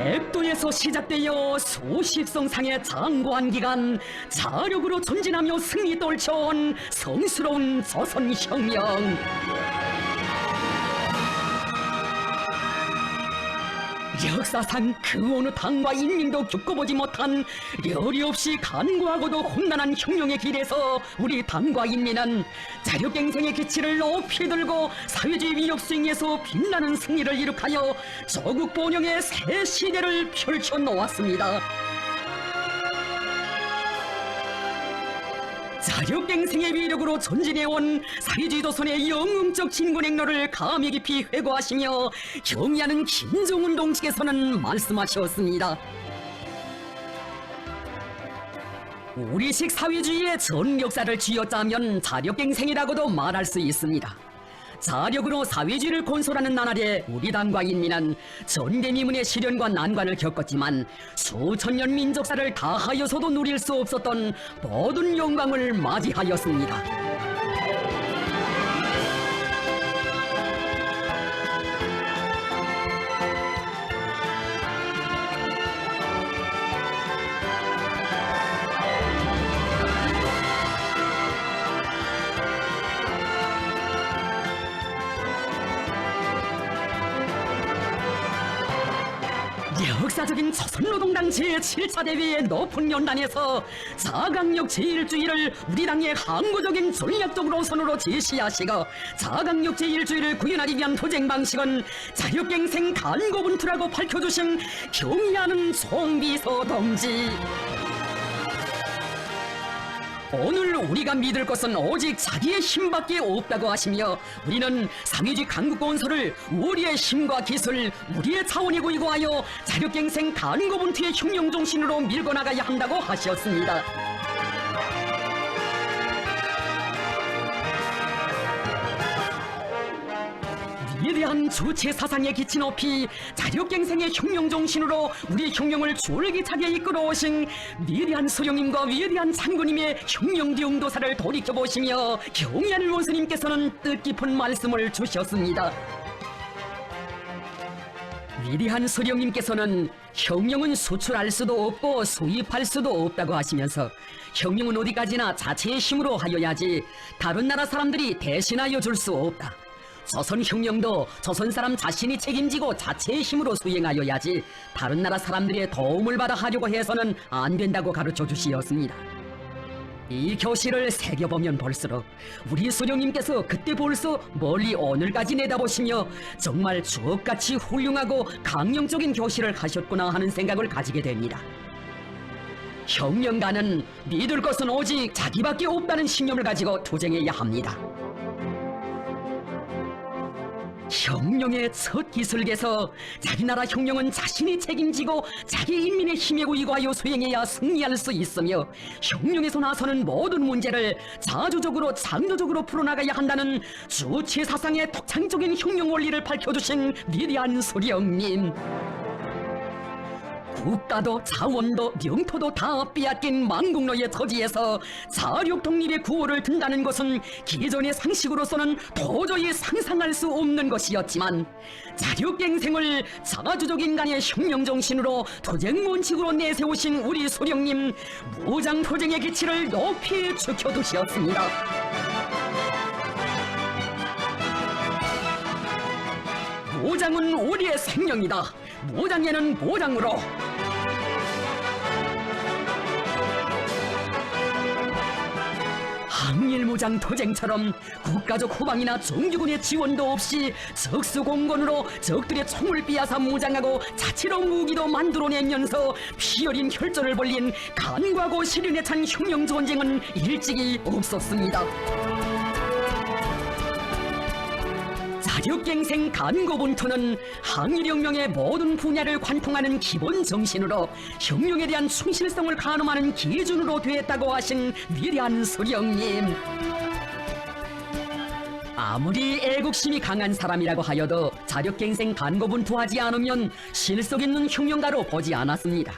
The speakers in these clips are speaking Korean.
백도에서 시작되어 수십 성상의 장구한 기간 자력으로 전진하며 승리 떨쳐온 성스러운 조선혁명. 역사상 그 어느 당과 인민도 겪어보지 못한 려리 없이 간구하고도 험난한 혁명의 길에서 우리 당과 인민은 자력갱생의 기치를 높이 들고 사회주의 위력 수행에서 빛나는 승리를 이룩하여 조국 번영의 새 시대를 펼쳐놓았습니다. 자력갱생의 위력으로 전진해온 사회주의 조선의 영웅적 진군행로를 감히 깊이 회고하시며 경의하는 김정은 동지께서는 말씀하셨습니다. 우리식 사회주의의 전 역사를 쥐어짜면 자력갱생이라고도 말할 수 있습니다. 자력으로 사회주의를 건설하는 나날에 우리 당과 인민은 전대미문의 시련과 난관을 겪었지만 수천 년 민족사를 다하여서도 누릴 수 없었던 모든 영광을 맞이하였습니다. 역사적인 조선노동당 제7차 대회의 높은 연단에서 자강력 제1주의를 우리 당의 항구적인 전략적 노선으로 제시하시고 자강력 제1주의를 구현하기 위한 도쟁 방식은 자력갱생 간고분투라고 밝혀주신 경의하는 송비서 동지. 오늘 우리가 믿을 것은 오직 자기의 힘밖에 없다고 하시며 우리는 사회주의 강국 건설을 우리의 힘과 기술, 우리의 자원에 고이고하여 자력갱생 간고분투의 혁명 정신으로 밀고 나가야 한다고 하셨습니다. 위대한 주체 사상에 기치 높이 자력갱생의 혁명 정신으로 우리 혁명을 졸기차게 이끌어오신 위대한 소령님과 위대한 장군님의 혁명 대응도사를 돌이켜보시며 경의하는 원수님께서는 뜻깊은 말씀을 주셨습니다. 위대한 소령님께서는 혁명은 수출할 수도 없고 수입할 수도 없다고 하시면서 혁명은 어디까지나 자체의 힘으로 하여야지 다른 나라 사람들이 대신하여 줄 수 없다. 조선혁명도 조선 사람 자신이 책임지고 자체의 힘으로 수행하여야지 다른 나라 사람들의 도움을 받아 하려고 해서는 안 된다고 가르쳐 주시었습니다. 이 교실을 새겨보면 볼수록 우리 소령님께서 그때 벌써 멀리 오늘까지 내다보시며 정말 주옥같이 훌륭하고 강령적인 교실을 하셨구나 하는 생각을 가지게 됩니다. 혁명가는 믿을 것은 오직 자기밖에 없다는 신념을 가지고 투쟁해야 합니다. 혁명의 첫 기술에서 자기 나라 혁명은 자신이 책임지고 자기 인민의 힘에 의거하여 수행해야 승리할 수 있으며 혁명에서 나서는 모든 문제를 자주적으로 창조적으로 풀어나가야 한다는 주체 사상의 독창적인 혁명 원리를 밝혀주신 위대한 소령님. 국가도 자원도 영토도 다 빼앗긴 망국노의 토지에서 자력 독립의 구호를 든다는 것은 기존의 상식으로서는 도저히 상상할 수 없는 것이었지만 자력갱생을 자주적 인간의 혁명정신으로 투쟁 원칙으로 내세우신 우리 소령님, 무장투쟁의 기치를 높이 지켜두셨습니다. 무장은 우리의 생명이다. 무장에는 무장으로. 항일무장 투쟁처럼 국가적 후방이나 정규군의 지원도 없이 적수공권으로 적들의 총을 빼앗아 무장하고 자체로 무기도 만들어내면서 피어린 혈전을 벌린 간과고 시련에 찬 혁명 전쟁은 일찍이 없었습니다. 자력갱생 간고분투는 항일혁명의 모든 분야를 관통하는 기본 정신으로 혁명에 대한 충실성을 가늠하는 기준으로 되었다고 하신 위대한 소령님. 아무리 애국심이 강한 사람이라고 하여도 자력갱생 간고분투하지 않으면 실속 있는 혁명가로 보지 않았습니다.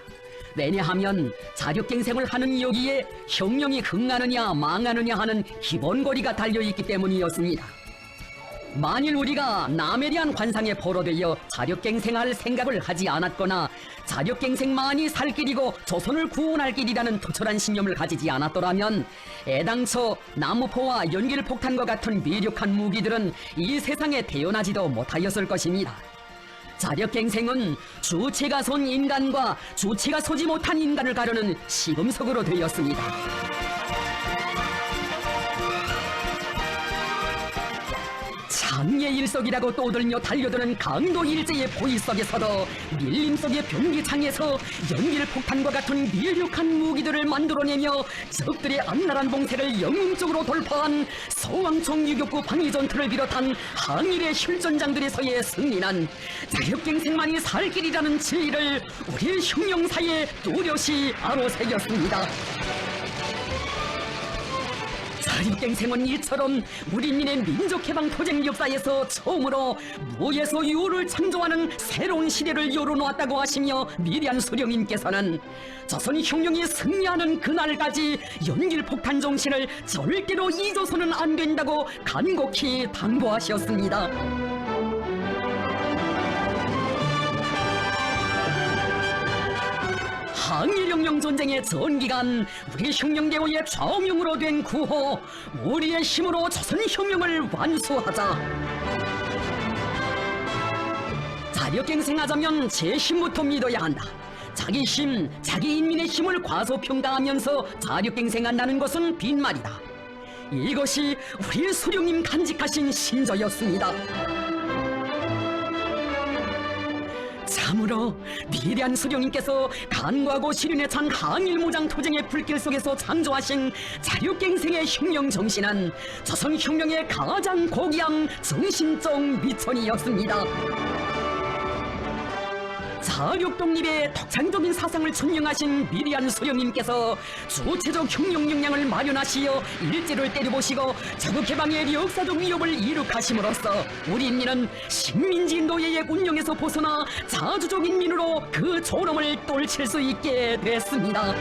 왜냐하면 자력갱생을 하는 여기에 혁명이 흥하느냐 망하느냐 하는 기본거리가 달려있기 때문이었습니다. 만일 우리가 남에 대한 관상에 포로되어 자력갱생할 생각을 하지 않았거나 자력갱생만이 살 길이고 조선을 구원할 길이라는 투철한 신념을 가지지 않았더라면 애당초 나무포와 연길폭탄과 같은 위력한 무기들은 이 세상에 태어나지도 못하였을 것입니다. 자력갱생은 주체가 선 인간과 주체가 서지 못한 인간을 가르는 시금석으로 되었습니다. 장예일석이라고 떠들며 달려드는 강도 일제의 포위 속에서도 밀림 속의 병기창에서 연길폭탄과 같은 위력한 무기들을 만들어내며 적들의 악랄한 봉쇄를 영웅적으로 돌파한 서왕청 유격부 방위전투를 비롯한 항일의 혈전장들에서의 승리는 자력갱생만이 살 길이라는 진리를 우리 혁명사에 뚜렷이 아로새겼습니다. 자력갱생은 이처럼 우리민의 민족해방 투쟁 역사에서 처음으로 무에서 유를 창조하는 새로운 시대를 열어놓았다고 하시며 미리한 수령님께서는 조선 혁명이 승리하는 그날까지 연길폭탄 정신을 절대로 잊어서는 안 된다고 간곡히 당부하셨습니다. 항일혁명 전쟁의 전기간 우리 혁명대오의 좌우명으로 된 구호 우리의 힘으로 조선혁명을 완수하자. 자력갱생하자면 제 힘부터 믿어야 한다. 자기 힘, 자기 인민의 힘을 과소평가하면서 자력갱생한다는 것은 빈말이다. 이것이 우리 수령님 간직하신 신조였습니다. 참으로 위대한 수령님께서 간과하고 시련에 찬 항일무장 투쟁의 불길 속에서 창조하신 자력갱생의 혁명 정신은 조선 혁명의 가장 고귀한 정신적 미천이었습니다. 자력 독립의 독창적인 사상을 천명하신 위대한 수령님께서 주체적 혁명 역량을 마련하시어 일제를 때려보시고 자국해방의 역사적 위협을 이룩하심으로써 우리 인민은 식민지 노예의 운영에서 벗어나 자주적 인민으로 그 졸음을 떨칠 수 있게 됐습니다.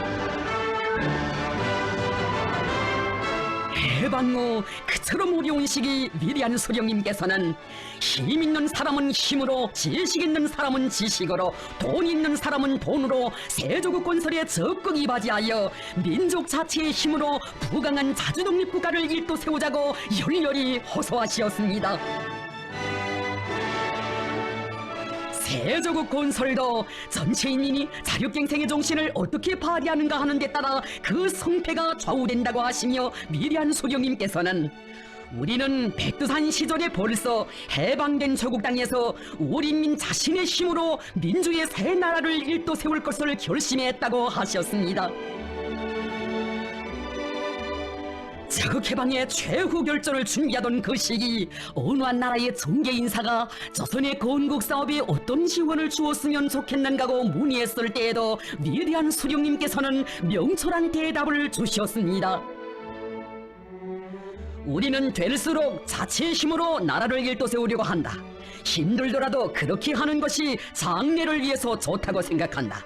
해방 후 그처럼 어려운 시기 위대한 수령님께서는 힘 있는 사람은 힘으로, 지식 있는 사람은 지식으로, 돈 있는 사람은 돈으로 세조국 건설에 적극 이바지하여 민족 자체의 힘으로 부강한 자주독립 국가를 일도세우자고 열렬히 호소하시었습니다. 세조국 건설도 전체 인민이 자력갱생의 정신을 어떻게 발휘하는가 하는 데 따라 그 성패가 좌우된다고 하시며 위대한 수령님께서는 우리는 백두산 시절에 벌써 해방된 조국 땅에서 우리 인민 자신의 힘으로 민주의 새 나라를 일도세울 것을 결심했다고 하셨습니다. 자국해방의 최후 결전을 준비하던 그 시기 어느 한 나라의 정계 인사가 조선의 건국 사업에 어떤 지원을 주었으면 좋겠는가고 문의했을 때에도 위대한 수령님께서는 명철한 대답을 주셨습니다. 우리는 될수록 자체의 힘으로 나라를 일도세우려고 한다. 힘들더라도 그렇게 하는 것이 장래를 위해서 좋다고 생각한다.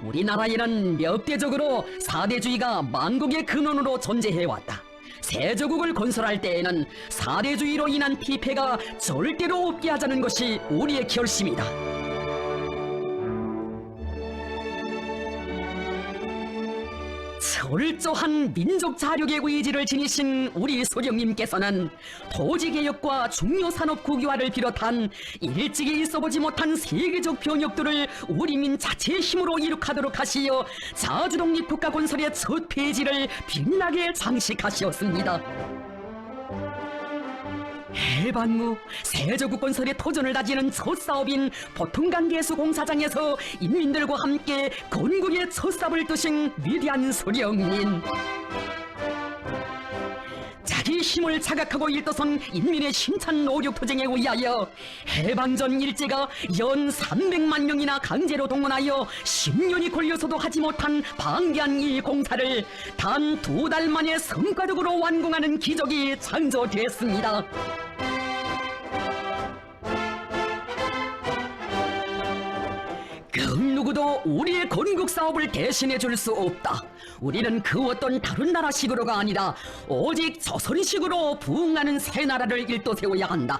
우리나라에는 역대적으로 사대주의가 만국의 근원으로 존재해왔다. 세조국을 건설할 때에는 사대주의로 인한 피폐가 절대로 없게 하자는 것이 우리의 결심이다. 철저한 민족 자력의 의지를 지니신 우리 소령님께서는 토지개혁과 중요산업 국유화를 비롯한 일찍이 있어보지 못한 세계적 변혁들을 우리민 자체의 힘으로 이룩하도록 하시어 자주독립 국가 건설의 첫 페이지를 빛나게 장식하시었습니다. 해방 후 세조국 건설의 도전을 다지는 첫 사업인 보통관계수공사장에서 인민들과 함께 건국의 첫 삽을 뜨신 위대한 수령님. 자기 힘을 자각하고 일떠선 인민의 힘찬 노력 투쟁에 의하여 해방전 일제가 연 300만 명이나 강제로 동원하여 10년이 걸려서도 하지 못한 방대한 이 공사를 단 2달 만에 성과적으로 완공하는 기적이 창조됐습니다. 그 누구도 우리의 건국 사업을 대신해 줄 수 없다. 우리는 그 어떤 다른 나라식으로가 아니라 오직 조선식으로 부흥하는 새 나라를 일떠세워야 한다.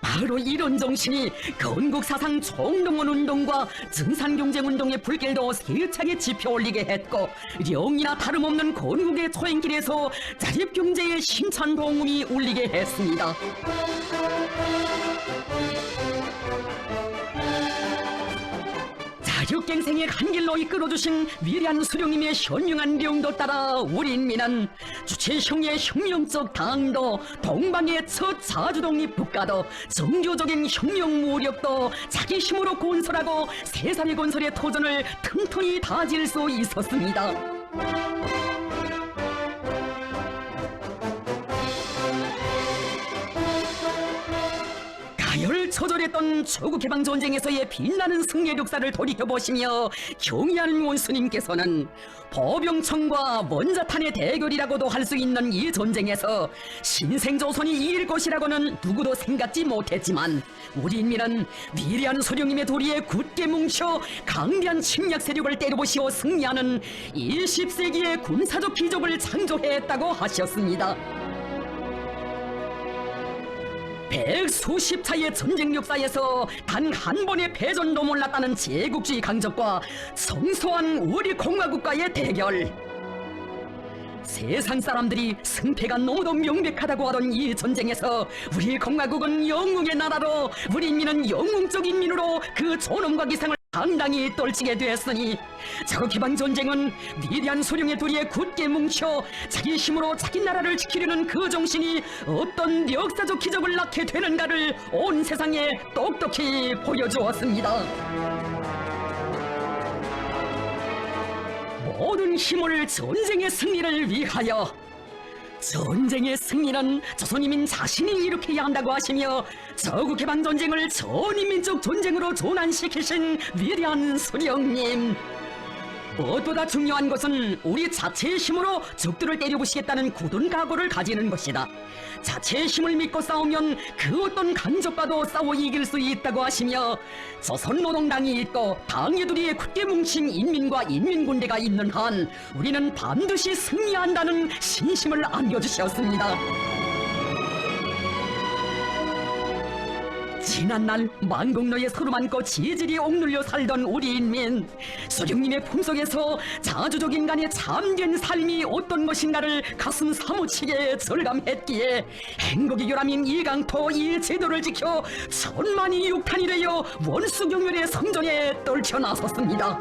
바로 이런 정신이 건국사상 총동원 운동과 증산경쟁운동의 불길도 세차게 지펴올리게 했고, 영이나 다름없는 건국의 초행길에서 자립경제의 힘찬 동음이 울리게 했습니다. 자력갱생의 한 길로 이끌어주신 위대한 수령님의 현명한 명도 따라 우리 인민은 주체형의 혁명적 당도, 동방의 첫 자주독립 국가도, 정교적인 혁명 무력도 자기 힘으로 건설하고 세상의 건설의 도전을 튼튼히 다질 수 있었습니다. 가열처절했던 조국해방전쟁에서의 빛나는 승리의 역사를 돌이켜보시며 경의하는 원수님께서는 보병청과 원자탄의 대결이라고도 할 수 있는 이 전쟁에서 신생조선이 이길 것이라고는 누구도 생각지 못했지만, 우리 인민은 위대한 소령님의 도리에 굳게 뭉쳐 강대한 침략 세력을 때려부시어 승리하는 20세기의 군사적 기적을 창조했다고 하셨습니다. 백수십 차의 전쟁 역사에서 단 한 번의 패전도 몰랐다는 제국주의 강적과 성소한 우리 공화국과의 대결. 세상 사람들이 승패가 너무도 명백하다고 하던 이 전쟁에서 우리 공화국은 영웅의 나라로, 우리 인민은 영웅적 인민으로 그 존엄과 기상을 당당히 떨치게 되었으니, 자국해방전쟁은 위대한 소령의 도리에 굳게 뭉쳐 자기 힘으로 자기 나라를 지키려는 그 정신이 어떤 역사적 기적을 낳게 되는가를 온 세상에 똑똑히 보여주었습니다. 모든 힘을 전쟁의 승리를 위하여. 전쟁의 승리는 조선인민 자신이 일으켜야 한다고 하시며 조국해방전쟁을 전인민족 전쟁으로 전환시키신 위대한 수령님, 무엇보다 중요한 것은 우리 자체의 힘으로 적들을 때려부시겠다는 굳은 각오를 가지는 것이다. 자체의 힘을 믿고 싸우면 그 어떤 강적과도 싸워 이길 수 있다고 하시며, 조선노동당이 있고 당예들이 굳게 뭉친 인민과 인민군대가 있는 한 우리는 반드시 승리한다는 신심을 안겨주셨습니다. 지난날 만국노에 서로 많고 지질이 억눌려 살던 우리 인민, 소령님의 품속에서 자주적 인간의 참된 삶이 어떤 것인가를 가슴 사무치게 절감했기에 행복의 교람인 이 강토 이 제도를 지켜 천만이 육탄이 되어 원수경멸의 성전에 떨쳐나섰습니다.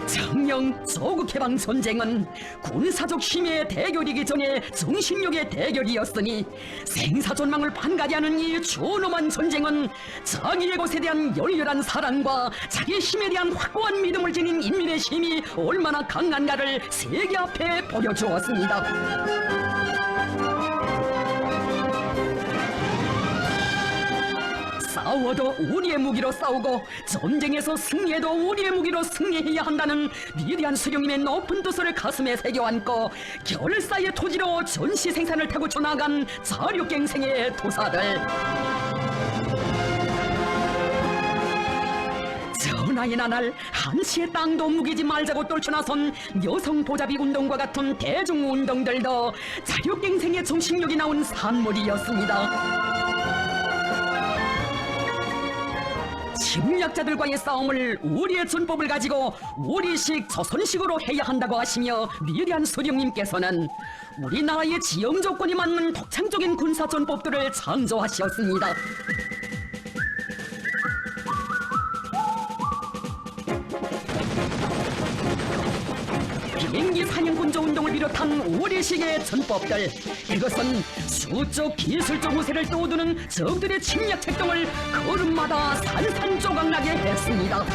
정령 조국해방전쟁은 군사적 힘의 대결이기 전에 정신력의 대결이었으니, 생사존망을 판가리하는 이 존엄한 전쟁은 자기의 것에 대한 열렬한 사랑과 자기 힘에 대한 확고한 믿음을 지닌 인민의 힘이 얼마나 강한가를 세계 앞에 보여주었습니다. 싸워도 우리의 무기로 싸우고 전쟁에서 승리해도 우리의 무기로 승리해야 한다는 위대한 수령님의 높은 뜻을 가슴에 새겨안고 결사의 토지로 전시 생산을 타고쳐 나간 자력갱생의 도사들. 전하의 나날 한치의 땅도 무기지 말자고 떨쳐나선 여성 보잡이 운동과 같은 대중운동들도 자력갱생의 정신력이 나온 산물이었습니다. 침략자들과의 싸움을 우리의 전법을 가지고 우리식 조선식으로 해야 한다고 하시며, 위대한 수령님께서는 우리나라의 지형 조건이 맞는 독창적인 군사 전법들을 창조하셨습니다. 비행기 사냥군조 운동을 비롯한 우리식의 전법들, 이것은 수적 기술적 우세를 떠오드는 적들의 침략 책동을 걸음마다 산산조각나게 했습니다.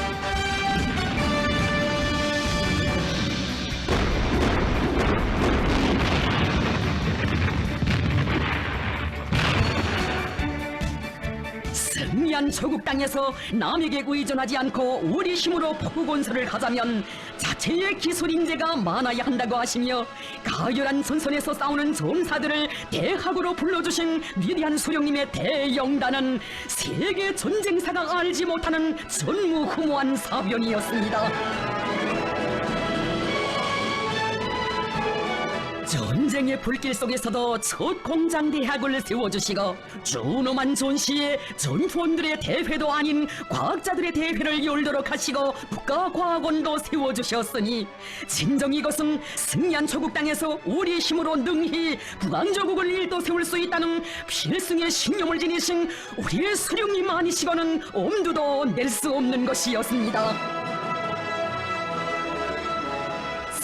승리한 조국 땅에서 남에게 의존하지 않고 우리 힘으로 포구건설을 하자면 자체의 기술 인재가 많아야 한다고 하시며 가열한 전선에서 싸우는 전사들을 대학으로 불러주신 위대한 수령님의 대영단은 세계 전쟁사가 알지 못하는 전무후무한 사변이었습니다. 전쟁의 불길 속에서도 첫 공장대학을 세워주시고 준엄한 존시에 전투원들의 대회도 아닌 과학자들의 대회를 열도록 하시고 국가과학원도 세워주셨으니 진정 이것은 승리한 조국 땅에서 우리 힘으로 능히 국왕조국을 일도 세울 수 있다는 필승의 신념을 지니신 우리의 수령님 아니시고는 엄두도 낼 수 없는 것이었습니다.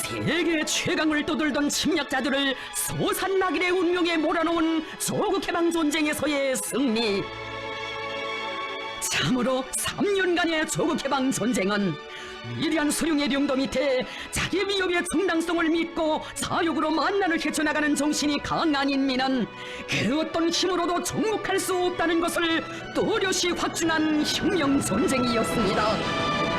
세계 최강을 떠들던 침략자들을 소산나길의 운명에 몰아넣은 조국해방 전쟁에서의 승리. 참으로 3년간의 조국해방 전쟁은 위대한 수령의 령도 밑에 자기 위협의 정당성을 믿고 자욕으로 만난을 헤쳐나가는 정신이 강한 인민은 그 어떤 힘으로도 정복할 수 없다는 것을 또렷이 확증한 혁명 전쟁이었습니다.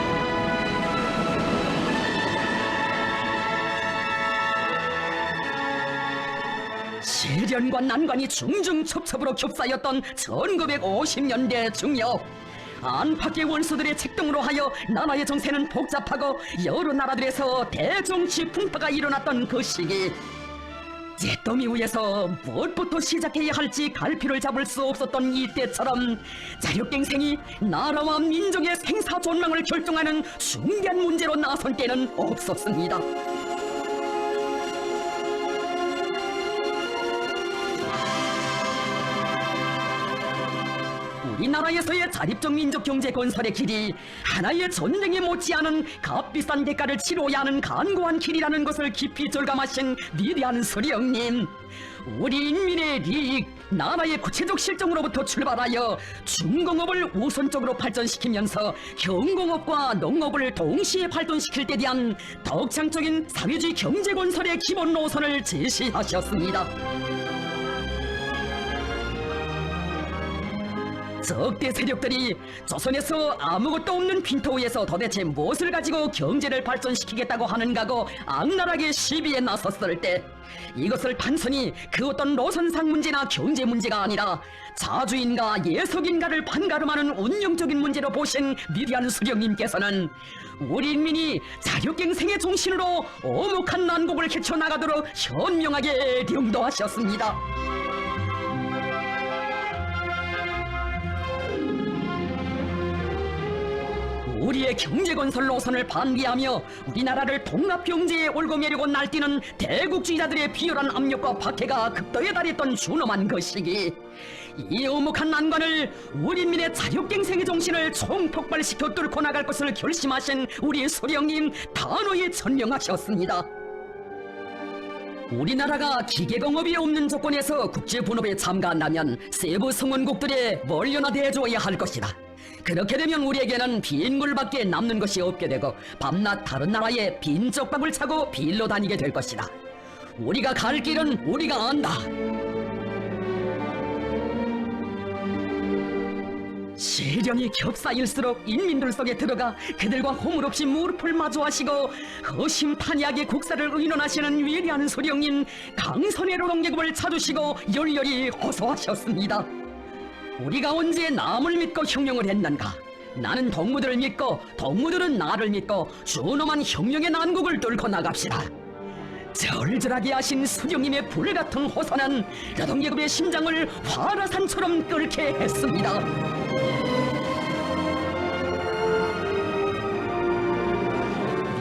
시련과 난관이 중중첩첩으로 겹싸였던 1950년대 중엽, 안팎의 원수들의 책동으로 하여 나라의 정세는 복잡하고 여러 나라들에서 대정치 풍파가 일어났던 그 시기, 잿더미 위에서 무엇부터 시작해야 할지 갈피를 잡을 수 없었던 이때처럼 자력갱생이 나라와 민족의 생사존망을 결정하는 중대한 문제로 나선 때는 없었습니다. 우리나라에서의 자립적 민족 경제 건설의 길이 하나의 전쟁에 못지않은 값비싼 대가를 치러야 하는 간고한 길이라는 것을 깊이 절감하신 위대한 수령님, 우리 인민의 리익, 나라의 구체적 실정으로부터 출발하여 중공업을 우선적으로 발전시키면서 경공업과 농업을 동시에 발전시킬 때 대한 덕창적인 사회주의 경제 건설의 기본 노선을 제시하셨습니다. 적대 세력들이 조선에서 아무것도 없는 빈토에서 도대체 무엇을 가지고 경제를 발전시키겠다고 하는가고 악랄하게 시비에 나섰을 때, 이것을 단순히 그 어떤 노선상 문제나 경제 문제가 아니라 자주인가 예석인가를 판가름하는 운영적인 문제로 보신 위대한 수령님께서는 우리 인민이 자력갱생의 정신으로 오목한 난국을 헤쳐나가도록 현명하게 령도하셨습니다. 우리의 경제건설 노선을 반기하며 우리나라를 통합경제에 올고매려고 날뛰는 대국주의자들의 비열한 압력과 박해가 극도에 달했던 준엄한 그 시기, 이 오목한 난관을 우리 인민의 자력갱생의 정신을 총폭발시켜 뚫고 나갈 것을 결심하신 우리 수령님 단호히 천명하셨습니다. 우리나라가 기계공업이 없는 조건에서 국제분업에 참가한다면 세부 성원국들에 멀려나 대줘야 할 것이다. 그렇게 되면 우리에게는 빈 물밖에 남는 것이 없게 되고 밤낮 다른 나라에 빈 쪽밥을 차고 빌로 다니게 될 것이다. 우리가 갈 길은 우리가 안다. 시련이 겹싸일수록 인민들 속에 들어가 그들과 허물없이 무릎을 마주하시고 허심탄회하게 국사를 의논하시는 위대한 수령님, 강선의 노동계급을 찾으시고 열렬히 호소하셨습니다. 우리가 언제 남을 믿고 혁명을 했는가? 나는 동무들을 믿고 동무들은 나를 믿고 준엄한 혁명의 난국을 뚫고 나갑시다. 절절하게 하신 수령님의 불같은 호소는 노동계급의 심장을 화라산처럼 끓게 했습니다.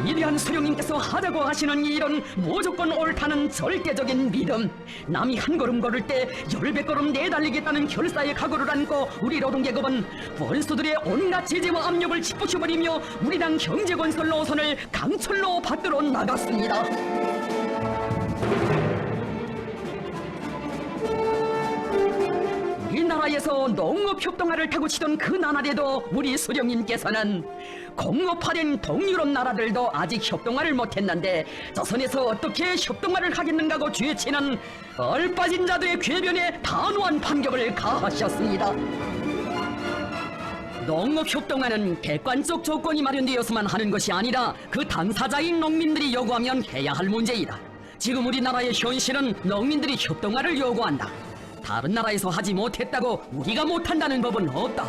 위대한 수령님께서 하자고 하시는 이 일은 무조건 옳다는 절대적인 믿음, 남이 한 걸음 걸을 때 10배걸음 내달리겠다는 결사의 각오를 안고 우리 노동계급은 원수들의 온갖 제재와 압력을 짚부셔버리며 우리 당 경제건설 노선을 강철로 받들어 나갔습니다. 우리나라에서 농업협동화를 타고 치던 그 나날에도 우리 수령님께서는 공업화된 동유럽 나라들도 아직 협동화를 못했는데 조선에서 어떻게 협동화를 하겠는가고 죄치는 얼빠진 자들의 궤변에 단호한 반격을 가하셨습니다. 농업협동화는 객관적 조건이 마련되었으면 하는 것이 아니라 그 당사자인 농민들이 요구하면 해야 할 문제이다. 지금 우리나라의 현실은 농민들이 협동화를 요구한다. 다른 나라에서 하지 못했다고 우리가 못한다는 법은 없다.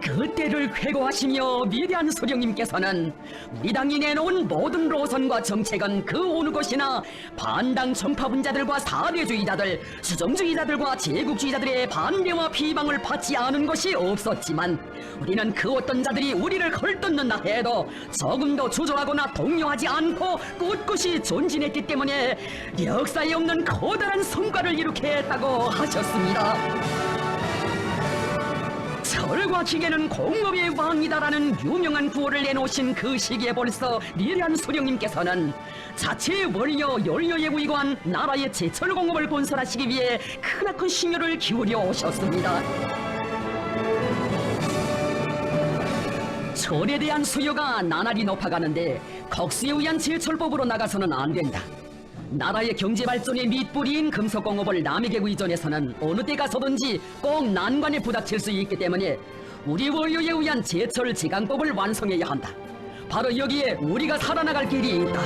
그때를 회고하시며 위대한 소령님께서는 우리 당이 내놓은 모든 노선과 정책은 그 어느 곳이나 반당 전파분자들과 사대주의자들, 수정주의자들과 제국주의자들의 반대와 비방을 받지 않은 것이 없었지만 우리는 그 어떤 자들이 우리를 헐뜯는다 해도 조금도 주저하거나 동요하지 않고 꿋꿋이 전진했기 때문에 역사에 없는 커다란 성과를 이룩했다고 하셨습니다. 철과 기계는 공업의 왕이다라는 유명한 구호를 내놓으신 그 시기에 벌써 위대한 소령님께서는 자체 원료 연료에 의거한 나라의 제철 공업을 건설하시기 위해 크나큰 심혈을 기울여 오셨습니다. 철에 대한 수요가 나날이 높아가는데 국수에 의한 제철법으로 나가서는 안 된다. 나라의 경제 발전의 밑뿌리인 금속공업을 남에게 의존해서는 어느 때 가서든지 꼭 난관에 부닥칠 수 있기 때문에 우리 원료에 의한 제철 지강법을 완성해야 한다. 바로 여기에 우리가 살아나갈 길이 있다.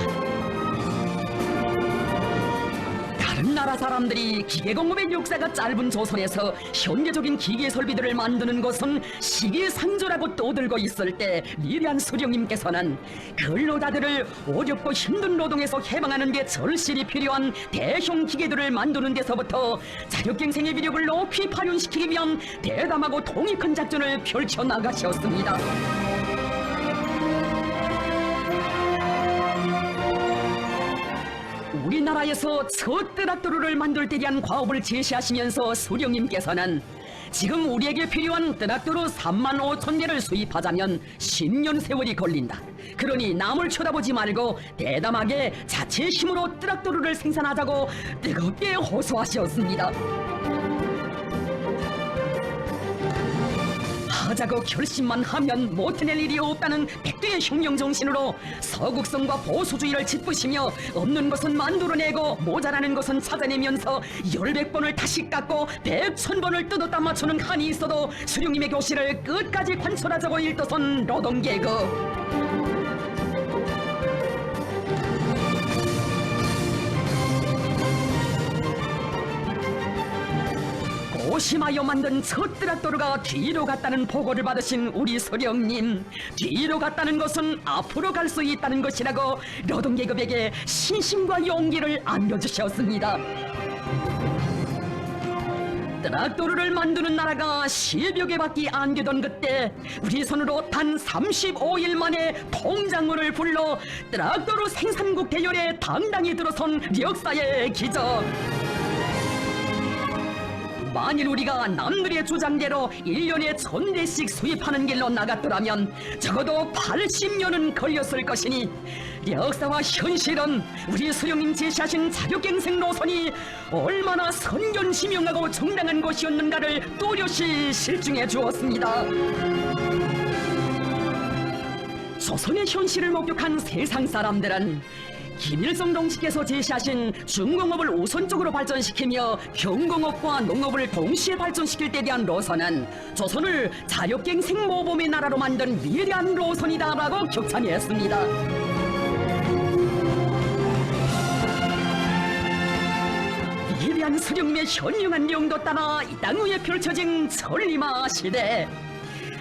다른 나라 사람들이 기계공업의 역사가 짧은 조선에서 현대적인 기계 설비들을 만드는 것은 시기상조라고 떠들고 있을 때 위대한 수령님께서는 근로자들을 어렵고 힘든 노동에서 해방하는 게 절실히 필요한 대형 기계들을 만드는 데서부터 자력갱생의 위력을 높이 발현시키기 위한 대담하고 통익한 작전을 펼쳐나가셨습니다. 우리나라에서 첫 트랙터를 만들 때 대한 과업을 제시하시면서 수령님께서는 지금 우리에게 필요한 트랙터로 3만 5천 대를 수입하자면 10년 세월이 걸린다. 그러니 남을 쳐다보지 말고 대담하게 자체 힘으로 트랙터를 생산하자고 뜨겁게 호소하셨습니다. 하자고 결심만 하면 못해낼 일이 없다는 백두의 혁명 정신으로 서국성과 보수주의를 짚으시며 없는 것은 만들어내고 모자라는 것은 찾아내면서 1000번을 다시 깎고 100,000번을 뜯었다 맞추는 한이 있어도 수령님의 교실을 끝까지 관철하자고 일떠선 노동계급. 고심하여 만든 첫 트랙터가 뒤로 갔다는 보고를 받으신 우리 소령님, 뒤로 갔다는 것은 앞으로 갈 수 있다는 것이라고 노동계급에게 신심과 용기를 안겨주셨습니다. 트랙터를 만드는 나라가 10여 개밖에 안 되던 그때 우리 손으로 단 35일 만에 통장어를 불러 트랙터로 생산국 대열에 당당히 들어선 역사의 기적. 만일 우리가 남들의 주장대로 1년에 1000대씩 수입하는 길로 나갔더라면 적어도 80년은 걸렸을 것이니 역사와 현실은 우리 수령님 제시하신 자력갱생 노선이 얼마나 선견지명하고 정당한 것이었는가를 또렷이 실증해 주었습니다. 조선의 현실을 목격한 세상 사람들은 김일성 동지께서 제시하신 중공업을 우선적으로 발전시키며 경공업과 농업을 동시에 발전시킬 때 대한 노선은 조선을 자력갱생 모범의 나라로 만든 위대한 노선이다라고 격찬했습니다. 위대한 수령님의 현명한 명도 따라 이 땅 위에 펼쳐진 천리마 시대.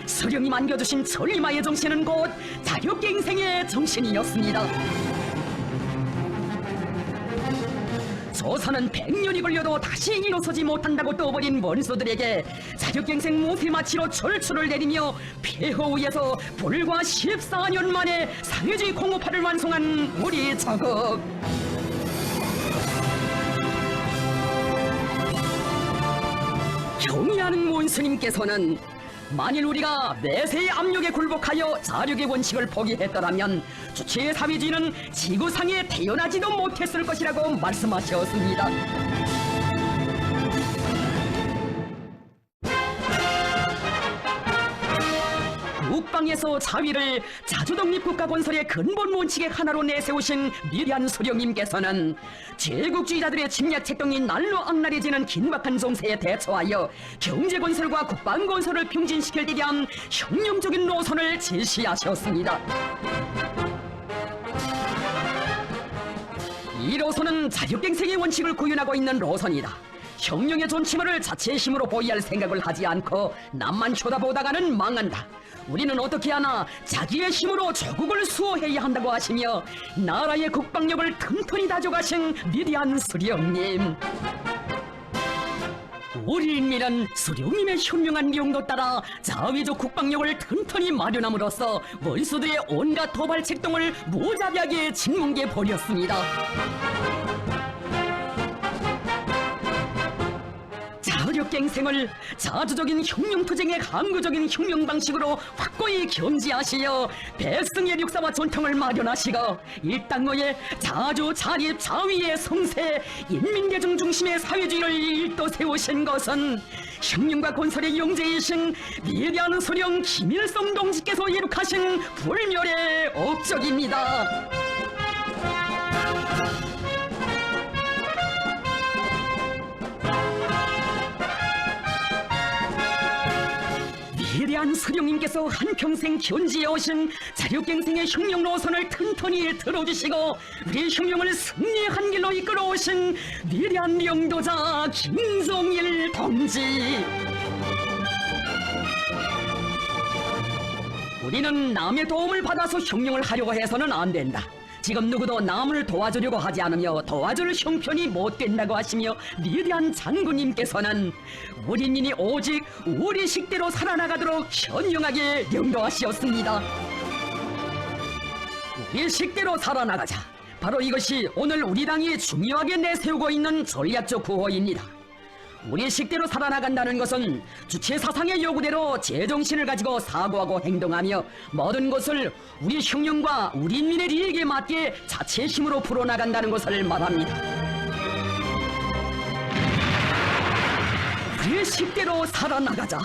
수령님 안겨주신 천리마의 정신은 곧 자력갱생의 정신이었습니다. 조선은 100년이 걸려도 다시 일어서지 못한다고 떠버린 원수들에게 자력갱생 모세마치로 철수를 내리며 폐허위에서 불과 14년 만에 사회주의 공업화를 완성한 우리 자국. 경의하는 원수님께서는 만일 우리가 내세의 압력에 굴복하여 자력의 원칙을 포기했더라면 주체의 사회주의는 지구상에 태어나지도 못했을 것이라고 말씀하셨습니다. 국방의 수령님께서 자위를 자주독립국가 건설의 근본 원칙의 하나로 내세우신 위대한 수령님께서는 제국주의자들의 침략 책동이 날로 악랄해지는 긴박한 정세에 대처하여 경제건설과 국방건설을 병진시킬 데 대한 혁명적인 노선을 제시하셨습니다. 이 노선은 자력갱생의 원칙을 구현하고 있는 노선이다. 혁명의 존치물을 자체의 힘으로 보유할 생각을 하지 않고 남만 쳐다보다가는 망한다. 우리는 어떻게 하나 자기의 힘으로 조국을 수호해야 한다고 하시며 나라의 국방력을 튼튼히 다져가신 위대한 수령님. 우리 인민은 수령님의 현명한 명도 따라 자위적 국방력을 튼튼히 마련함으로써 원수들의 온갖 도발 책동을 무자비하게 짓뭉개 버렸습니다. 자력갱생을 자주적인 혁명투쟁의 강구적인 혁명 방식으로 확고히 견지하시어 백성의 역사와 전통을 마련하시고 일당어의 자주 자립 자위의 성세 인민대중 중심의 사회주의를 일도 세우신 것은 혁명과 건설의 영재이신 위대한 수령 김일성 동지께서 이룩하신 불멸의 업적입니다. 위대한 수령님께서 한평생 견지해 오신 자력갱생의 혁명 노선을 튼튼히 들어주시고 우리 혁명을 승리의 한 길로 이끌어 오신 위대한 영도자 김정일 동지. 우리는 남의 도움을 받아서 혁명을 하려고 해서는 안 된다. 지금 누구도 남을 도와주려고 하지 않으며 도와줄 형편이 못 된다고 하시며 위대한 장군님께서는 우리 민이 오직 우리 식대로 살아나가도록 현명하게 명도하시었습니다. 우리 식대로 살아나가자. 바로 이것이 오늘 우리 당이 중요하게 내세우고 있는 전략적 구호입니다. 우리 식대로 살아나간다는 것은 주체 사상의 요구대로 제정신을 가지고 사고하고 행동하며 모든 것을 우리 혁명과 우리 인민의利益에 맞게 자체의 힘으로 풀어나간다는 것을 말합니다. 우리 식대로 살아나가자.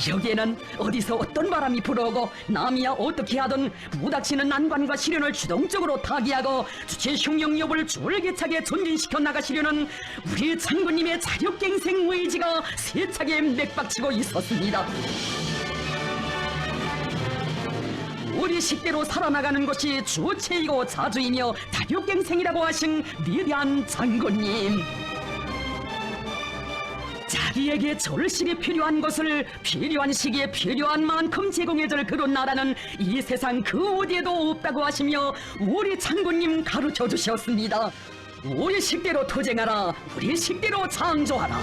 여기에는 어디서 어떤 바람이 불어오고 남이야 어떻게 하든 부닥치는 난관과 시련을 주동적으로 타개하고 주체 혁명 여부를 줄기차게 전진시켜 나가시려는 우리 장군님의 자력갱생 의지가 세차게 맥박치고 있었습니다. 우리 식대로 살아나가는 것이 주체이고 자주이며 자력갱생이라고 하신 위대한 장군님. 자기에게 절실히 필요한 것을 필요한 시기에 필요한 만큼 제공해줄 그런 나라는 이 세상 그 어디에도 없다고 하시며 우리 장군님 가르쳐 주셨습니다. 우리 식대로 투쟁하라. 우리 식대로 창조하라.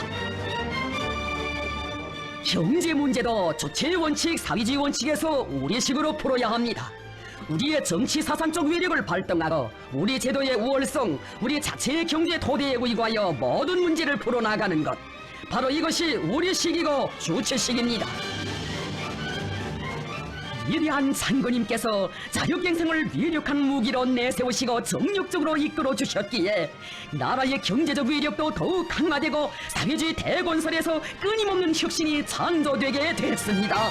경제 문제도 주체의 원칙, 사회주의 원칙에서 우리식으로 풀어야 합니다. 우리의 정치 사상적 위력을 발동하고 우리 제도의 우월성, 우리 자체의 경제 토대에 의거하여 모든 문제를 풀어나가는 것. 바로 이것이 우리식이고 주체식입니다. 위대한 장군님께서 자력갱생을 위력한 무기로 내세우시고 정력적으로 이끌어 주셨기에 나라의 경제적 위력도 더욱 강화되고 사회주의 대건설에서 끊임없는 혁신이 창조되게 됐습니다.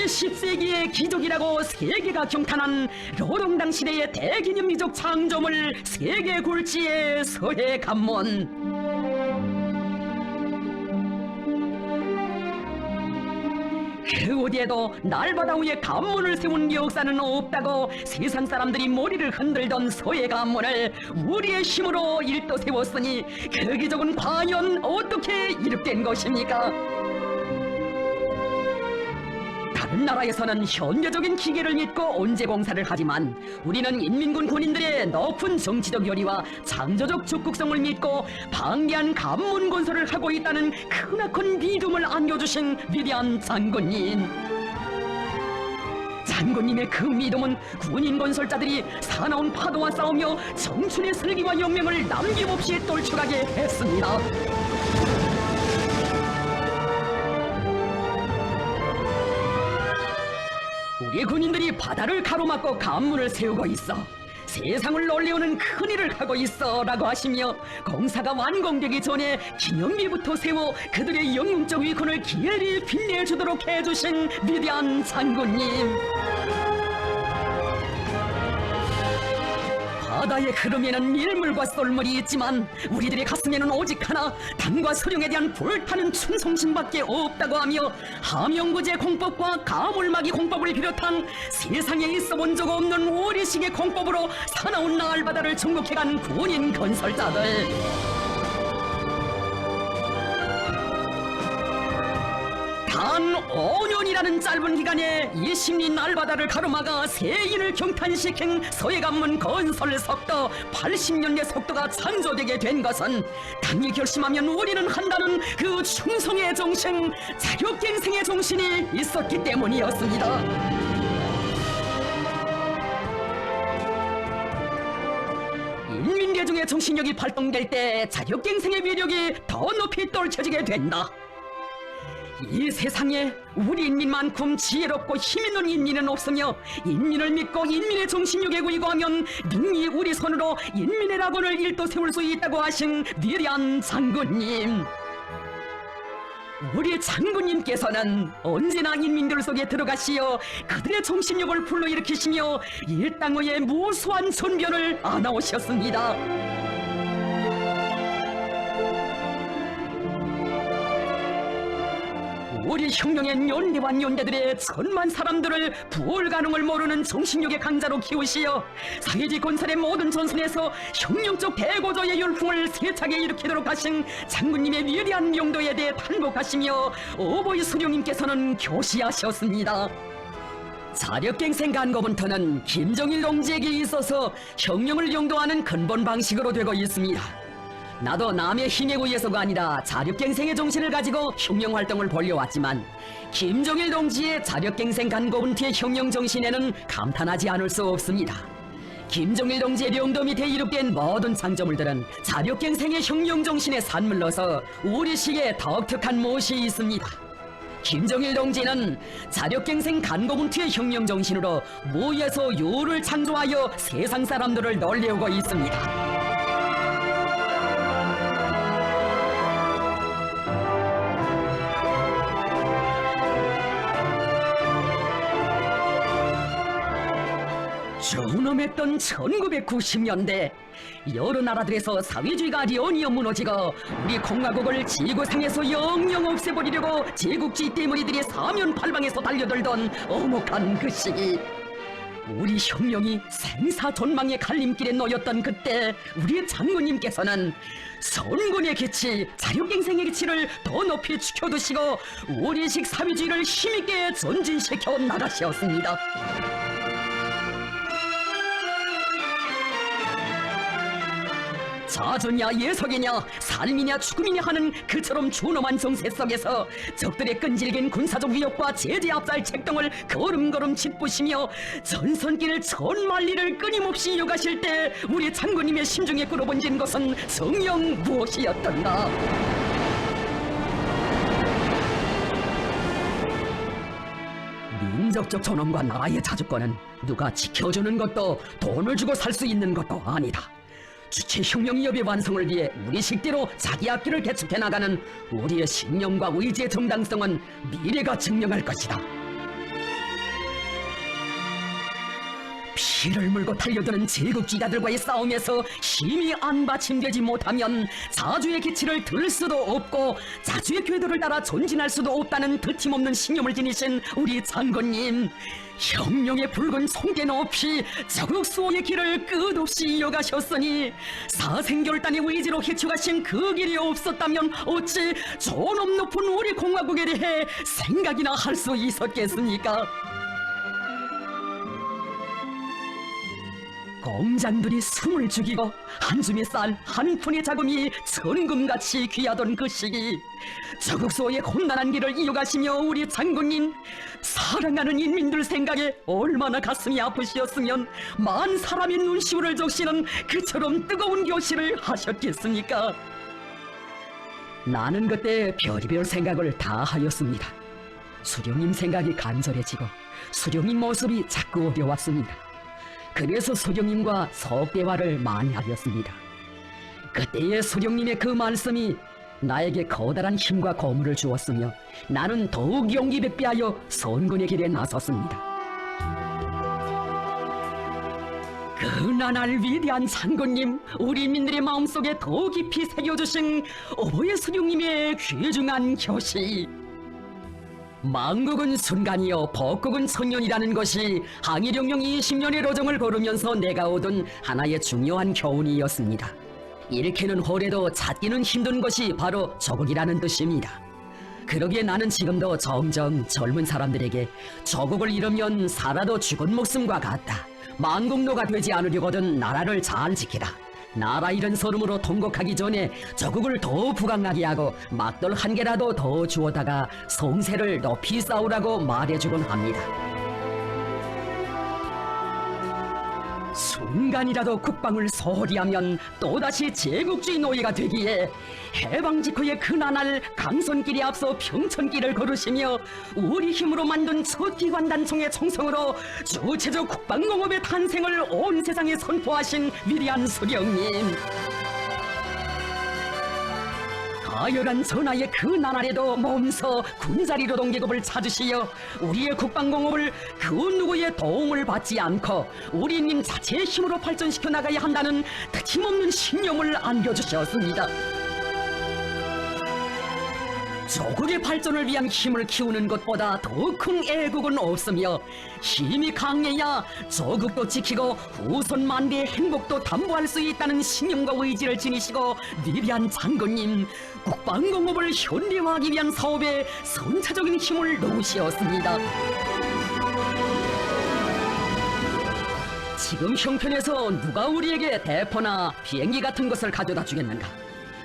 20세기의 기적이라고 세계가 경탄한 노동당 시대의 대기념비적 창조물 세계 굴지의 서해 관문. 그 어디에도 날바다 위에 관문을 세운 역사는 없다고 세상 사람들이 머리를 흔들던 서해 관문을 우리의 힘으로 일도 세웠으니 그 기적은 과연 어떻게 이룩된 것입니까? 다른 나라에서는 현대적인 기계를 믿고 언제 공사를 하지만 우리는 인민군 군인들의 높은 정치적 열의와 창조적 적극성을 믿고 방대한 관문 건설을 하고 있다는 크나큰 믿음을 안겨주신 위대한 장군님. 장군님의 그 믿음은 군인 건설자들이 사나운 파도와 싸우며 청춘의 슬기와 영명을 남김없이 떨쳐가게 했습니다. 우리 군인들이 바다를 가로막고 관문을 세우고 있어 세상을 놀래우는 큰일을 하고 있어 라고 하시며 공사가 완공되기 전에 기념비부터 세워 그들의 영웅적 위권을 기어이 빛내주도록 해주신 위대한 장군님. 바다의 흐름에는 밀물과 썰물이 있지만 우리들의 가슴에는 오직 하나, 당과 소령에 대한 불타는 충성심밖에 없다고 하며 함영구제 공법과 가물막이 공법을 비롯한 세상에 있어본 적 없는 우리식의 공법으로 사나운 나알바다를 정복해간 군인 건설자들. 단 5년이라는 짧은 기간에 이 심린 날바다를 가로막아 세인을 경탄시킨 서해관문 건설 속도 80년의 속도가 창조되게 된 것은 당이 결심하면 우리는 한다는 그 충성의 정신, 자격갱생의 정신이 있었기 때문이었습니다. 인민대중의 정신력이 발동될 때 자격갱생의 위력이 더 높이 떨쳐지게 된다. 이 세상에 우리 인민만큼 지혜롭고 힘있는 인민은 없으며 인민을 믿고 인민의 정신력에 구이고하면 능히 우리 손으로 인민의 낙원을 일도 세울 수 있다고 하신 위대한 장군님. 우리 장군님께서는 언제나 인민들 속에 들어가시어 그들의 정신력을 불러일으키시며 일당의 무수한 전변을 안아오셨습니다. 우리 혁명의 연대와 연대들의 천만 사람들을 불가능을 모르는 정신력의 강자로 키우시어 사회주의 건설의 모든 전선에서 혁명적 대고조의 열풍을 세차게 일으키도록 하신 장군님의 위대한 용도에 대해 탄복하시며 어버이 수령님께서는 교시하셨습니다. 자력갱생 간거부터는 김정일 동지에게 있어서 혁명을 용도하는 근본 방식으로 되고 있습니다. 나도 남의 힘에 의해서가 아니라 자력갱생의 정신을 가지고 혁명활동을 벌여왔지만 김정일 동지의 자력갱생 간고분투의 혁명 정신에는 감탄하지 않을 수 없습니다. 김정일 동지의 령도 밑에 이룩된 모든 창조물들은 자력갱생의 혁명 정신에 산물러서 우리 시에 독특한 무엇이 있습니다. 김정일 동지는 자력갱생 간고분투의 혁명 정신으로 무에서 요를 창조하여 세상 사람들을 놀래우고 있습니다. 전엄했던 1990년대 여러 나라들에서 사회주의가 련이어 무너지고 우리 공화국을 지구상에서 영영 없애버리려고 제국주의 때머리들이 사면팔방에서 달려들던 엄혹한 그 시기, 우리 혁명이 생사존망의 갈림길에 놓였던 그때 우리 장군님께서는 선군의 기치, 자력갱생의 기치를 더 높이 지켜두시고 우리식 사회주의를 힘있게 전진시켜 나가셨습니다. 자주냐 예석이냐 삶이냐 죽음이냐 하는 그처럼 준엄한 정세 속에서 적들의 끈질긴 군사적 위협과 제재 압살 책동을 걸음걸음 짚으시며 전선길을 천만리를 끊임없이 이어가실 때 우리 장군님의 심중에 끌어번진 것은 성령 무엇이었던가. 민족적 존엄과 나라의 자주권은 누가 지켜주는 것도 돈을 주고 살 수 있는 것도 아니다. 주체혁명위협의 완성을 위해 우리 식대로 자기 앞길을 개척해 나가는 우리의 신념과 의지의 정당성은 미래가 증명할 것이다. 피를 물고 달려드는 제국주의자들과의 싸움에서 힘이 안 받침되지 못하면 자주의 기치를 들 수도 없고 자주의 궤도를 따라 전진할 수도 없다는 드침없는 신념을 지니신 우리 장군님, 혁명의 붉은 송대 높이 자국 수호의 길을 끝없이 이어가셨으니 사생결단의 의지로 헤쳐가신 그 길이 없었다면 어찌 존엄 높은 우리 공화국에 대해 생각이나 할 수 있었겠습니까? 공장들이 숨을 죽이고 한 줌의 쌀, 한 푼의 자금이 천금같이 귀하던 그 시기, 저국수호의 곤란한 길을 이어가시며 우리 장군님, 사랑하는 인민들 생각에 얼마나 가슴이 아프시었으면 만 사람의 눈시울을 적시는 그처럼 뜨거운 교시를 하셨겠습니까? 나는 그때 별의별 생각을 다 하였습니다. 수령님 생각이 간절해지고 수령님 모습이 자꾸 어려웠습니다. 그래서 소령님과 석대화를 많이 하였습니다. 그때의 소령님의 그 말씀이 나에게 커다란 힘과 거물을 주었으며 나는 더욱 용기 백배하여 선군의 길에 나섰습니다. 그 나날 위대한 장군님, 우리 민들의 마음속에 더 깊이 새겨주신 오보의 소령님의 귀중한 교시. 만국은 순간이요 법국은 천년이라는 것이 항일영령 20년의 로정을 걸으면서 내가 얻은 하나의 중요한 교훈이었습니다. 잃기는 호래도 찾기는 힘든 것이 바로 조국이라는 뜻입니다. 그러기에 나는 지금도 정정 젊은 사람들에게 조국을 잃으면 살아도 죽은 목숨과 같다. 만국노가 되지 않으려거든 나라를 잘 지키라. 나라 잃은 서름으로 통곡하기 전에 조국을 더 부강하게 하고 막돌 한 개라도 더 주어다가 성세를 높이 쌓으라고 말해주곤 합니다. 순간이라도 국방을 소홀히 하면 또다시 제국주의 노예가 되기에 해방 직후의 그 나날 강선길에 앞서 평천길을 걸으시며 우리 힘으로 만든 첫 기관단총의 총성으로 주체적 국방공업의 탄생을 온 세상에 선포하신 위대한 수령님, 가열한 전하의 그 나날에도 몸서 군자리 노동계급을 찾으시어 우리의 국방공업을 그 누구의 도움을 받지 않고 우리님 자체의 힘으로 발전시켜 나가야 한다는 틀림없는 신념을 안겨주셨습니다. 조국의 발전을 위한 힘을 키우는 것보다 더 큰 애국은 없으며 힘이 강해야 조국도 지키고 후손 만대의 행복도 담보할 수 있다는 신념과 의지를 지니시고 위대한 장군님, 국방공업을 현대화하기 위한 사업에 선차적인 힘을 놓으시었습니다. 지금 형편에서 누가 우리에게 대포나 비행기 같은 것을 가져다 주겠는가?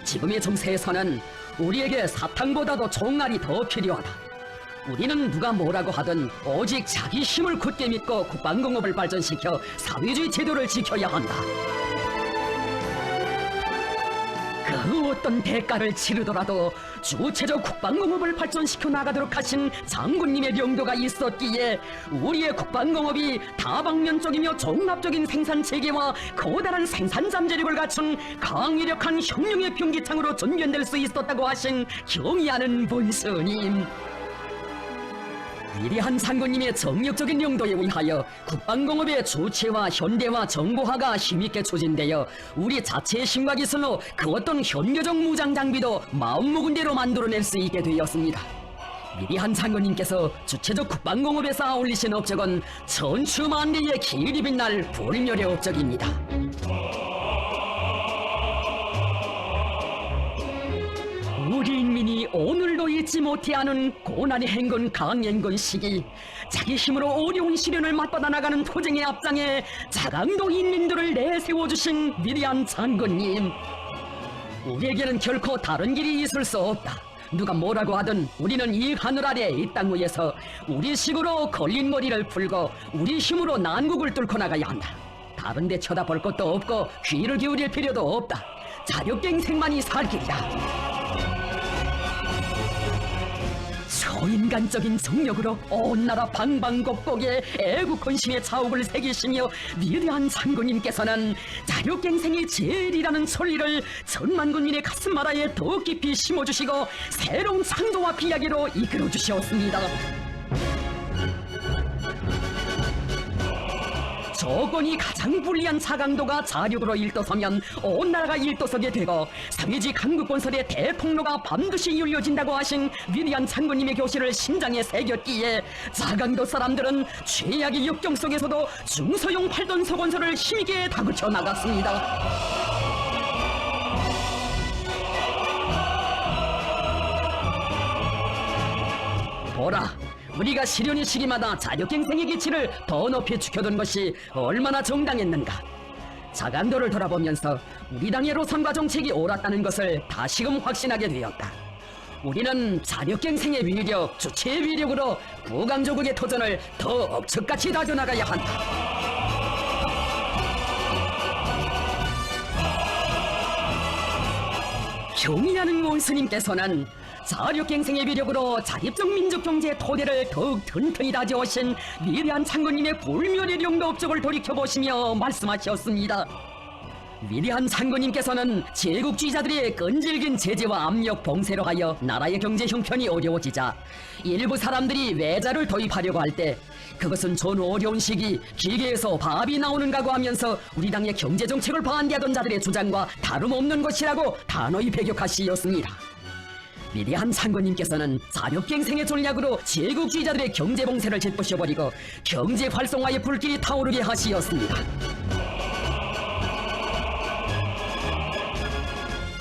지금의 정세에서는 우리에게 사탕보다도 총알이 더 필요하다. 우리는 누가 뭐라고 하든 오직 자기 힘을 굳게 믿고 국방공업을 발전시켜 사회주의 제도를 지켜야 한다. 그 어떤 대가를 치르더라도 주체적 국방공업을 발전시켜 나가도록 하신 장군님의 명도가 있었기에 우리의 국방공업이 다방면적이며 종합적인 생산체계와 커다란 생산 잠재력을 갖춘 강력한 혁명의 병기창으로 전변될 수 있었다고 하신 경의하는 본스님, 위대한 장군님의 정력적인 용도에 의하여 국방공업의 주체와 현대화 정보화가 힘있게 추진되어 우리 자체의 힘과 기술로 그 어떤 현대적 무장 장비도 마음먹은 대로 만들어낼 수 있게 되었습니다. 위대한 장군님께서 주체적 국방공업에 쌓아 올리신 업적은 천추만대의 길이 빛날 불멸의 업적입니다. 우리 인민이 오늘도 잊지 못해하는 고난의 행군 강행군 시기, 자기 힘으로 어려운 시련을 맞받아 나가는 투쟁의 앞장에 자강도 인민들을 내세워주신 위대한 장군님, 우리에게는 결코 다른 길이 있을 수 없다. 누가 뭐라고 하든 우리는 이 하늘 아래 이 땅 위에서 우리 식으로 걸린 머리를 풀고 우리 힘으로 난국을 뚫고 나가야 한다. 다른 데 쳐다볼 것도 없고 귀를 기울일 필요도 없다. 자력갱생만이 살 길이다. 초인간적인 정력으로 온 나라 방방곡곡에 애국헌신의 자욱을 새기시며 위대한 장군님께서는 자력갱생이 제일이라는 천리를 천만 군민의 가슴마다에 더 깊이 심어주시고 새로운 창조와 비약으로 이끌어주셨습니다. 조건이 가장 불리한 자강도가 자력으로 일떠서면 온 나라가 일떠서게 되고 사회주의 강국건설의 대통로가 반드시 열려진다고 하신 위대한 장군님의 교시를 심장에 새겼기에 자강도 사람들은 최악의 역경 속에서도 중소형 팔던서 건설을 힘있게 다그쳐 나갔습니다. 보라, 우리가 시련의 시기마다 자력갱생의 기치를 더 높이 지켜둔 것이 얼마나 정당했는가. 자강도를 돌아보면서 우리 당의 로선과 정책이 옳았다는 것을 다시금 확신하게 되었다. 우리는 자력갱생의 위력, 주체의 위력으로 부강조국의 도전을 더 억척같이 다져나가야 한다. 경의하는 원스님께서는 자력갱생의 위력으로 자립적 민족 경제 토대를 더욱 튼튼히 다져오신 위대한 장군님의 불멸의령 업적을 돌이켜보시며 말씀하셨습니다. 위대한 장군님께서는 제국주의자들의 끈질긴 제재와 압력 봉쇄로 하여 나라의 경제 형편이 어려워지자 일부 사람들이 외자를 도입하려고 할 때 그것은 전 어려운 시기 기계에서 밥이 나오는가고 하면서 우리 당의 경제정책을 반대하던 자들의 주장과 다름없는 것이라고 단호히 배격하시었습니다. 위대한 장군님께서는 자력갱생의 전략으로 제국주의자들의 경제봉쇄를 짓부셔버리고 경제 활성화의 불길이 타오르게 하시었습니다.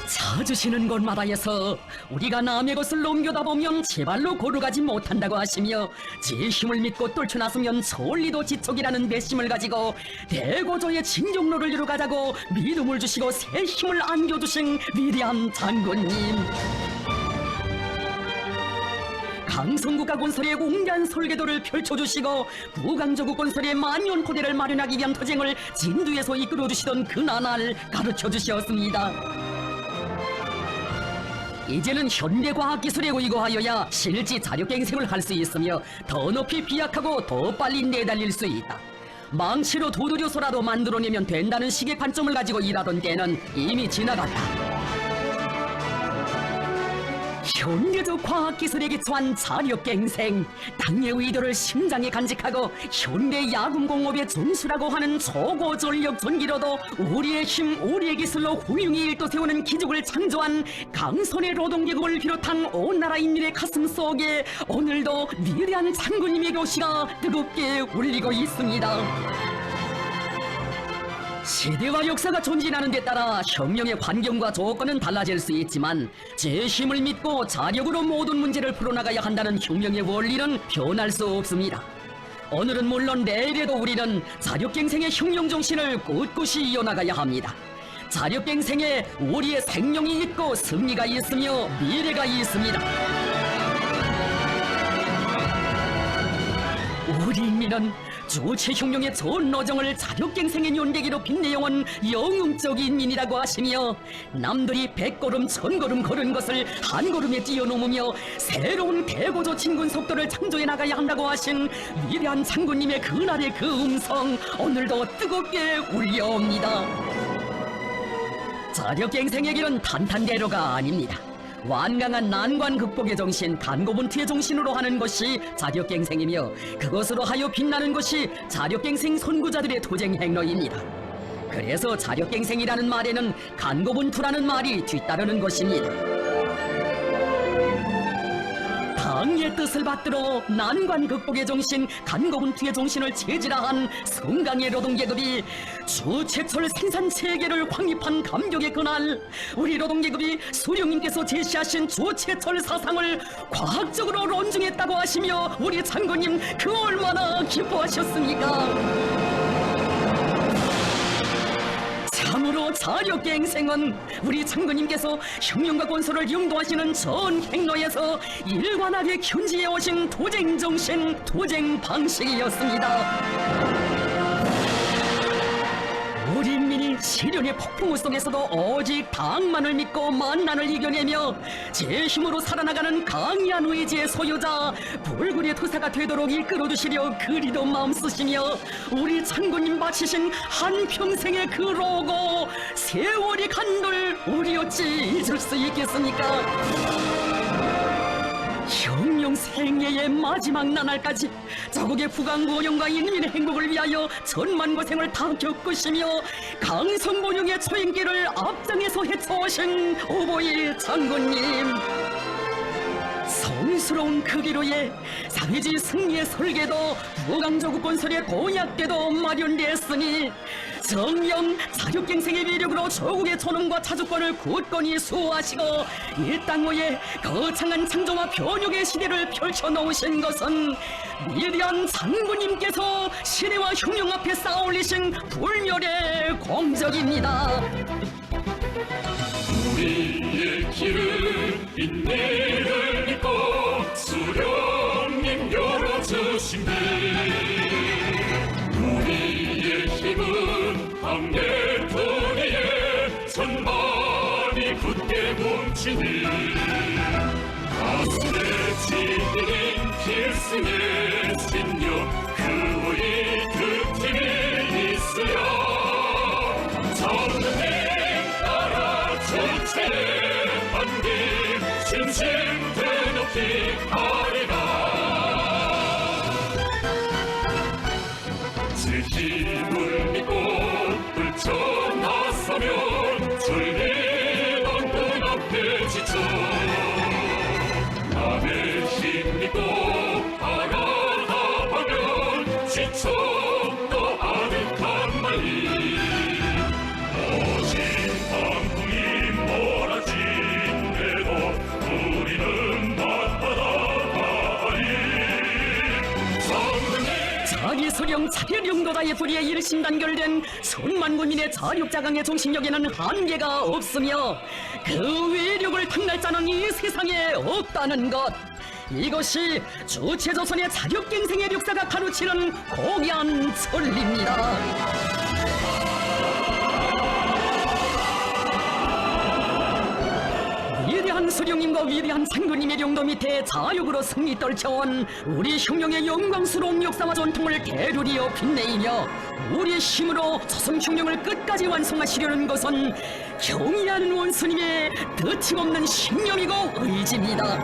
찾으시는 곳마다에서 우리가 남의 것을 넘겨다 보면 제발로 고루가지 못한다고 하시며 제 힘을 믿고 뚫쳐나서면 천리도 지척이라는 배심을 가지고 대고조의 진정로를 이루가자고 믿음을 주시고 새 힘을 안겨주신 위대한 장군님, 강성국가 건설의 웅대한 설계도를 펼쳐주시고 부강조국 건설의 만년 토대를 마련하기 위한 투쟁을 진두에서 이끌어주시던 그 나날 가르쳐주셨습니다. 이제는 현대과학기술에 의거하여야 실제 자력갱생을 할 수 있으며 더 높이 비약하고 더 빨리 내달릴 수 있다. 망치로 두드려서라도 만들어내면 된다는 식의 관점을 가지고 일하던 때는 이미 지나갔다. 현대적 과학기술에 기초한 자력갱생, 땅의 의도를 심장에 간직하고 현대 야금공업의 전수라고 하는 초고전력 전기로도 우리의 힘, 우리의 기술로 훌륭히 일도 세우는 기적을 창조한 강선의 노동계급을 비롯한 온 나라 인민의 가슴 속에 오늘도 위대한 장군님의 교시가 뜨겁게 울리고 있습니다. 시대와 역사가 존진하는 데 따라 혁명의 환경과 조건은 달라질 수 있지만 제 힘을 믿고 자력으로 모든 문제를 풀어나가야 한다는 혁명의 원리는 변할 수 없습니다. 오늘은 물론 내일에도 우리는 자력갱생의 혁명 정신을 꿋꿋이 이어나가야 합니다. 자력갱생에 우리의 생명이 있고 승리가 있으며 미래가 있습니다. 우리 인민은 주체혁명의 전 노정을 자력갱생의 연대기로 빛내어온 영웅적 인민이라고 하시며 남들이 100걸음 1000걸음 걸은 것을 한 걸음에 뛰어넘으며 새로운 대고조 진군 속도를 창조해 나가야 한다고 하신 위대한 장군님의 그날의 그 음성 오늘도 뜨겁게 울려옵니다. 자력갱생의 길은 탄탄대로가 아닙니다. 완강한 난관 극복의 정신, 단고분투의 정신으로 하는 것이 자력갱생이며 그것으로 하여 빛나는 것이 자력갱생 선구자들의 투쟁 행로입니다. 그래서 자력갱생이라는 말에는 간고분투라는 말이 뒤따르는 것입니다. 당의 뜻을 받들어 난관 극복의 정신, 간고분투의 정신을 체질화한 성강의 노동계급이 주체철 생산체계를 확립한 감격의 그날, 우리 노동계급이 수령님께서 제시하신 주체철 사상을 과학적으로 론중했다고 하시며 우리 장군님 그 얼마나 기뻐하셨습니까? 참으로 자력갱생은 우리 장군님께서 혁명과 건설을 영도하시는 전 행로에서 일관하게 견지해 오신 투쟁정신, 투쟁 방식이었습니다. 우리 인민이 시련의 폭풍우 속에서도 오직 당만을 믿고 만난을 이겨내며 제 힘으로 살아나가는 강한 의지의 소유자 불굴의 투사가 되도록 이끌어주시려 그리도 마음 쓰시며 우리 장군님 바치신 한평생의 그 로고 세월이 간들 우리 어찌 잊을 수 있겠습니까? 혁명 생애의 마지막 나날까지 자국의 부강고용과 인민의 행복을 위하여 천만 고생을 다 겪으시며 강성본용의 초행길을 앞장에서 헤쳐오신 오보일 장군님, 성스러운 그 기로에 사회주의 승리의 설계도 부강조국 건설의 도약대도 마련되었으니 정령 자력갱생의 위력으로 조국의 존엄과 자주권을 굳건히 수호하시고 이 땅 위에 거창한 창조와 변혁의 시대를 펼쳐놓으신 것은 위대한 장군님께서 시대와 혁명 앞에 쌓아올리신 불멸의 공적입니다. 우리의 길은 인내를 믿고 수령님 열어주신 길, 우리의 힘은 방대토리에 천만이 굳게 뭉치니 진리는 필승의 신료 그의 그 팀에 있으여 전능에 따라 주체의 반기 신심 드높이 하리라 제 힘을 믿고 불쳐나서면 zul리던 눈앞에 지쳐 남의 힘 믿고 알아가면 지쳐 또 아득한 말이 오직 방풍이 몰아친대도 우리는 맞받아가리 성능의 자기 소령 자기 용도자의 불의에 일심단결된 수만 국민의 자력자강의 정신력에는 한계가 없으며 그 위력을 탐낼 자는 이 세상에 없다는 것 이것이 주체조선의 자력갱생의 역사가 가르치는 고귀한 진리입니다. 위대한 수령님과 위대한 상도님의 용도 밑에 자력으로 승리 떨쳐온 우리 흉룡의 영광스러운 역사와 전통을 대두리어 빛내이며 우리의 힘으로 조선 흉룡을 끝까지 완성하시려는 것은 경의하는 원수님의 드침없는 신념이고 의지입니다.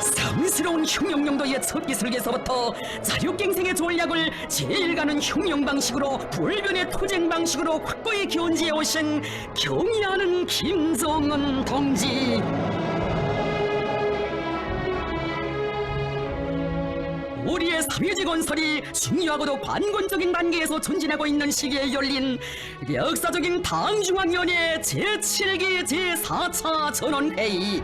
성스러운 흉룡용도의 첫 기술에서부터 자력갱생의 전략을 제일 가는 흉룡 방식으로 불변의 투쟁 방식으로 확고히 견지해 오신 경의하는 김정은 동지. 우리의 사회지 건설이 중요하고도 관건적인 단계에서 전진하고 있는 시기에 열린 역사적인 당중앙위원회 제7기 제4차 전원회의.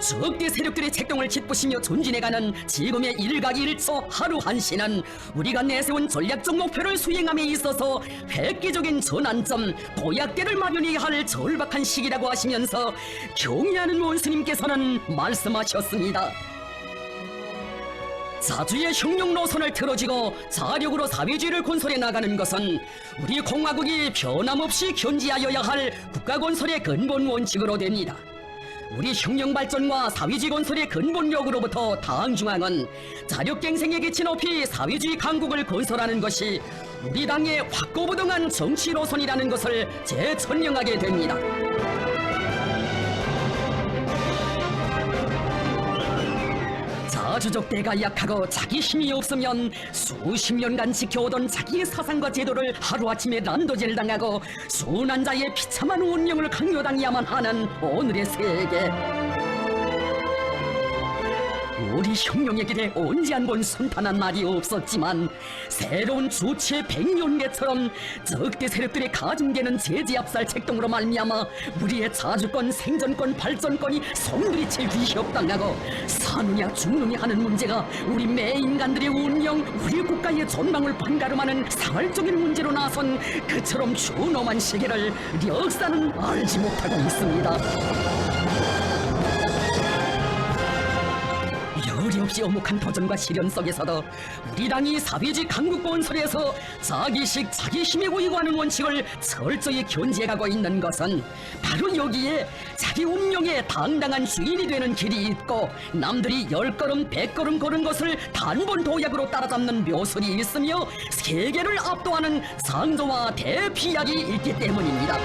적대 세력들의 책동을 짓부시며 전진해가는 지금의 일각일초 하루 한시는 우리가 내세운 전략적 목표를 수행함에 있어서 획기적인 전환점, 도약대를 마련해야 할 절박한 시기라고 하시면서 경의하는 원수님께서는 말씀하셨습니다. 자주의 흉룡 노선을 틀어지고 자력으로 사회주의를 건설해 나가는 것은 우리 공화국이 변함없이 견지하여야 할 국가 건설의 근본 원칙으로 됩니다. 우리 흉룡 발전과 사회주의 건설의 근본력으로부터 당중앙은 자력갱생의 기치 높이 사회주의 강국을 건설하는 것이 우리 당의 확고부동한 정치 노선이라는 것을 재천명하게 됩니다. 자주적 대가 약하고 자기 힘이 없으면 수십 년간 지켜오던 자기의 사상과 제도를 하루아침에 난도질 당하고 순한 자의 비참한 운명을 강요당해야만 하는 오늘의 세계. 우리 흉룡의 길에 언제 한 번 순탄한 날이 없었지만 새로운 주체 백년계처럼 적대 세력들의 가중되는 제지압살 책동으로 말미암아 우리의 자주권, 생존권, 발전권이 송두리째 위협당하고 사느냐 죽느냐 하는 문제가 우리 매 인간들의 운명, 우리 국가의 전망을 반가름하는 상할적인 문제로 나선 그처럼 준엄한 시기를 역사는 알지 못하고 있습니다. 여리 없이 어묵한 도전과 시련 속에서도 우리 당이 사회주의 강국 건설에서 자기식 자기 힘에 고이고하는 원칙을 철저히 견지해가고 있는 것은 바로 여기에 자기 운명의 당당한 주인이 되는 길이 있고 남들이 10걸음 100걸음 걸은 것을 단번 도약으로 따라잡는 묘술이 있으며 세계를 압도하는 상조와 대피약이 있기 때문입니다.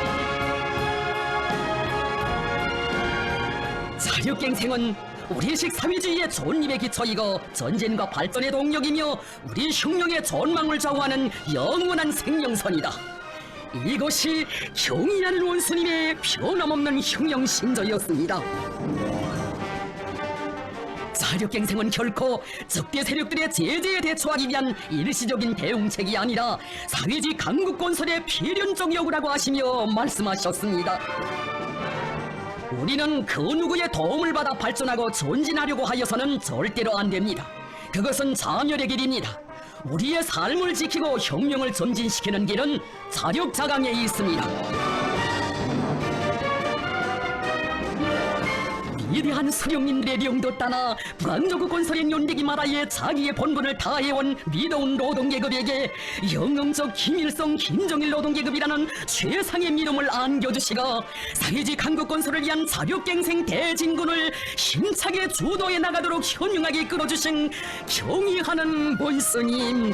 자력갱생은 우리식 사회주의의 존립의 기초이고 전진과 발전의 동력이며 우리 흉룡의 전망을 좌우하는 영원한 생명선이다. 이것이 경의하는 원수님의 변함없는 흉룡 신조였습니다. 자력갱생은 결코 적대 세력들의 제재에 대처하기 위한 일시적인 대응책이 아니라 사회주의 강국 건설의 필연적 요구라고 하시며 말씀하셨습니다. 우리는 그 누구의 도움을 받아 발전하고 전진하려고 하여서는 절대로 안 됩니다. 그것은 자멸의 길입니다. 우리의 삶을 지키고 혁명을 전진시키는 길은 자력자강에 있습니다. 위대한 수령님들의 명도 따나 북왕조국 건설의 연대기 마라에 자기의 본분을 다해온 믿어온 노동계급에게 영웅적 김일성 김정일 노동계급이라는 최상의 믿음을 안겨주시고 사회주의 강국 건설을 위한 자력갱생 대진군을 힘차게 주도해 나가도록 현명하게 이끌어주신 경의하는 본스님,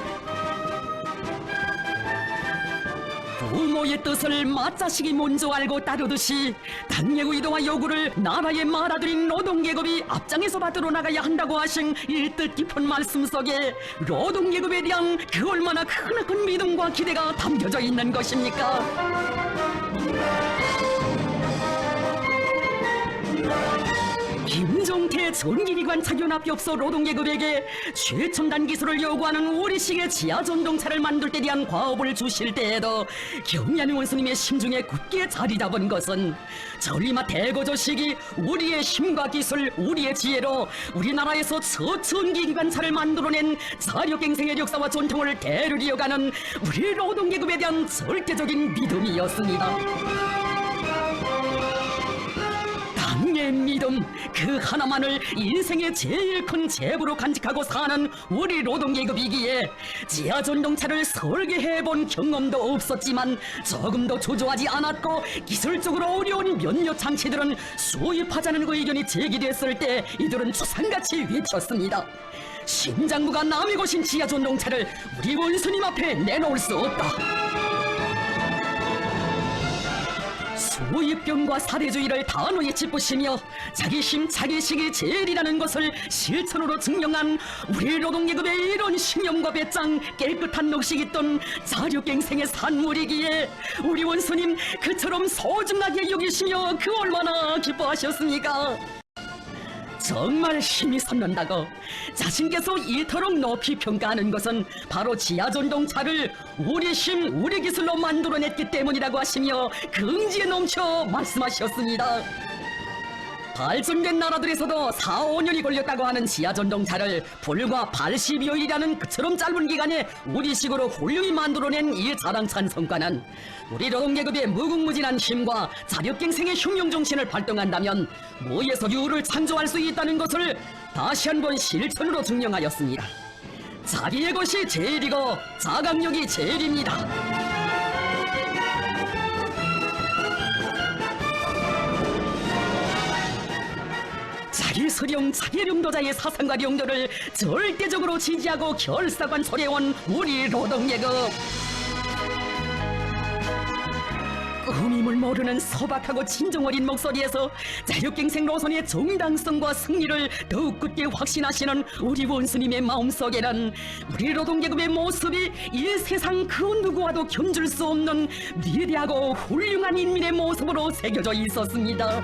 부모의 뜻을 맏자식이 먼저 알고 따르듯이 당의 의도와 요구를 나라에 말아들인 노동계급이 앞장에서 받들어 나가야 한다고 하신 이 뜻 깊은 말씀 속에 노동계급에 대한 그 얼마나 크나큰 믿음과 기대가 담겨져 있는 것입니까? 김종태 전기기관 착연합격소 노동계급에게 최첨단 기술을 요구하는 우리식의 지하전동차를 만들 때 대한 과업을 주실 때에도 경의하는 원수님의 심중에 굳게 자리 잡은 것은 전리마 대거조식이 우리의 힘과 기술, 우리의 지혜로 우리나라에서 첫 전기기관차를 만들어낸 자력갱생의 역사와 전통을 대를 이어가는 우리 노동계급에 대한 절대적인 믿음이었습니다. 당의 믿음 그 하나만을 인생의 제일 큰 재부로 간직하고 사는 우리 노동계급이기에 지하전동차를 설계해본 경험도 없었지만 조금도 조조하지 않았고 기술적으로 어려운 몇몇 장치들은 수입하자는 의견이 제기됐을 때 이들은 추상같이 외쳤습니다. 심장부가 남의 것인 지하전동차를 우리 원수님 앞에 내놓을 수 없다. 수입병과 사대주의를 단호히 짚으시며 자기 힘 자기식이 제일이라는 것을 실천으로 증명한 우리 노동계급의 이런 신념과 배짱, 깨끗한 녹식 있던 자력갱생의 산물이기에 우리 원수님 그처럼 소중하게 여기시며 그 얼마나 기뻐하셨습니까? 정말 힘이 솟는다고 자신께서 이토록 높이 평가하는 것은 바로 지하전동차를 우리 힘, 우리 기술로 만들어냈기 때문이라고 하시며 긍지에 넘쳐 말씀하셨습니다. 발전된 나라들에서도 4, 5년이 걸렸다고 하는 지하전동차를 불과 80여일이라는 그처럼 짧은 기간에 우리식으로 훌륭히 만들어낸 이 자랑찬 성과는 우리 노동계급의 무궁무진한 힘과 자력갱생의 흉용정신을 발동한다면 무에서 유를 창조할 수 있다는 것을 다시 한번 실천으로 증명하였습니다. 자기의 것이 제일이고 자강력이 제일입니다. 자기 수령, 자기 령도자의 사상과 령도를 절대적으로 지지하고 결사관sol해온 우리 노동계급. 꾸밈을 모르는 소박하고 진정 어린 목소리에서 자력갱생 노선의 정당성과 승리를 더욱 굳게 확신하시는 우리 원수님의 마음속에는 우리 노동계급의 모습이 이 세상 그 누구와도 견줄 수 없는 위대하고 훌륭한 인민의 모습으로 새겨져 있었습니다.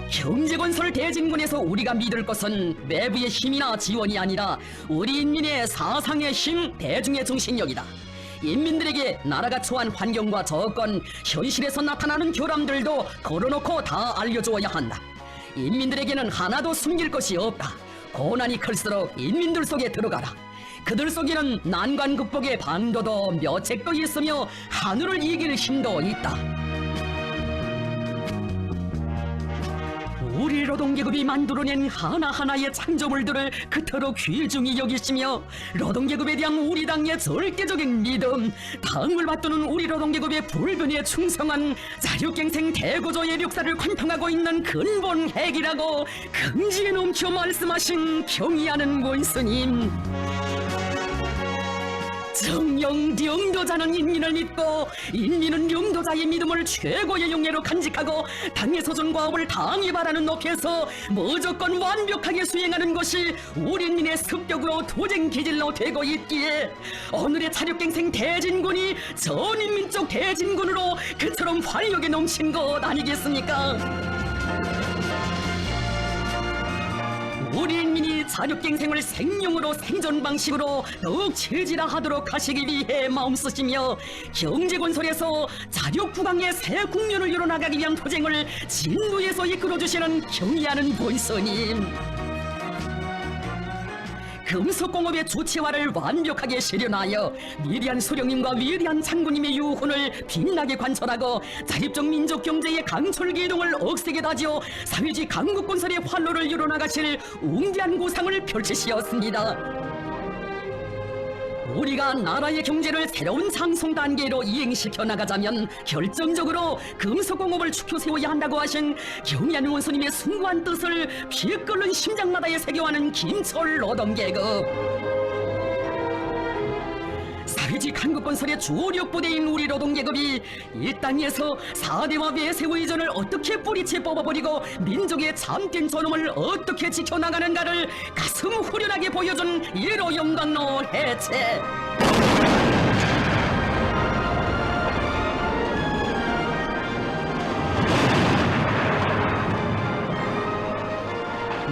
경제건설 대진군에서 우리가 믿을 것은 외부의 힘이나 지원이 아니라 우리 인민의 사상의 힘, 대중의 정신력이다. 인민들에게 나라가 처한 환경과 조건, 현실에서 나타나는 결함들도 걸어놓고 다 알려주어야 한다. 인민들에게는 하나도 숨길 것이 없다. 고난이 클수록 인민들 속에 들어가라. 그들 속에는 난관 극복의 방도도 묘책도 있으며 하늘을 이길 힘도 있다. 우리 노동계급이 만들어낸 하나하나의 창조물들을 그토록 귀중히 여기시며 노동계급에 대한 우리 당의 절대적인 믿음, 당을 받드는 우리 노동계급의 불변에 충성한 자력갱생 대고조의 역사를 관통하고 있는 근본 핵이라고 긍지에 넘쳐 말씀하신 경의하는 원스님. 정령 령도자는 인민을 믿고 인민은 령도자의 믿음을 최고의 용예로 간직하고 당의 소중과업을 당이 바라는 높이에서 무조건 완벽하게 수행하는 것이 우리 인민의 습격으로 도쟁 기질로 되고 있기에 오늘의 자력갱생 대진군이 전인민족 대진군으로 그처럼 활력에 넘친 것 아니겠습니까? 우리 인민이 자력갱생을 생명으로 생존 방식으로 더욱 체질화하도록 하시기 위해 마음쓰시며 경제건설에서 자력부강의 새 국면을 이뤄나가기 위한 투쟁을 진도에서 이끌어주시는 경의하는 본스님. 금속공업의 조치화를 완벽하게 실현하여 위대한 소령님과 위대한 장군님의 유훈을 빛나게 관철하고 자립적 민족 경제의 강철 기동을 억세게 다지어 사회주의 강국 건설의 활로를 이뤄나가실 웅대한 구상을 펼치시었습니다. 우리가 나라의 경제를 새로운 상승 단계로 이행시켜 나가자면 결정적으로 금속공업을 축혀 세워야 한다고 하신 경의한 원수님의 숭고한 뜻을 피 끓는 심장마다에 새겨하는 김철 노동계급. 사회주의 강국건설의 주력 부대인 우리 노동계급이 이 땅에서 4대와 외세의 의존을 어떻게 뿌리채 뽑아버리고 민족의 참된 존엄을 어떻게 지켜나가는가를 가슴 후련하게 보여준 1호 영광로 해체.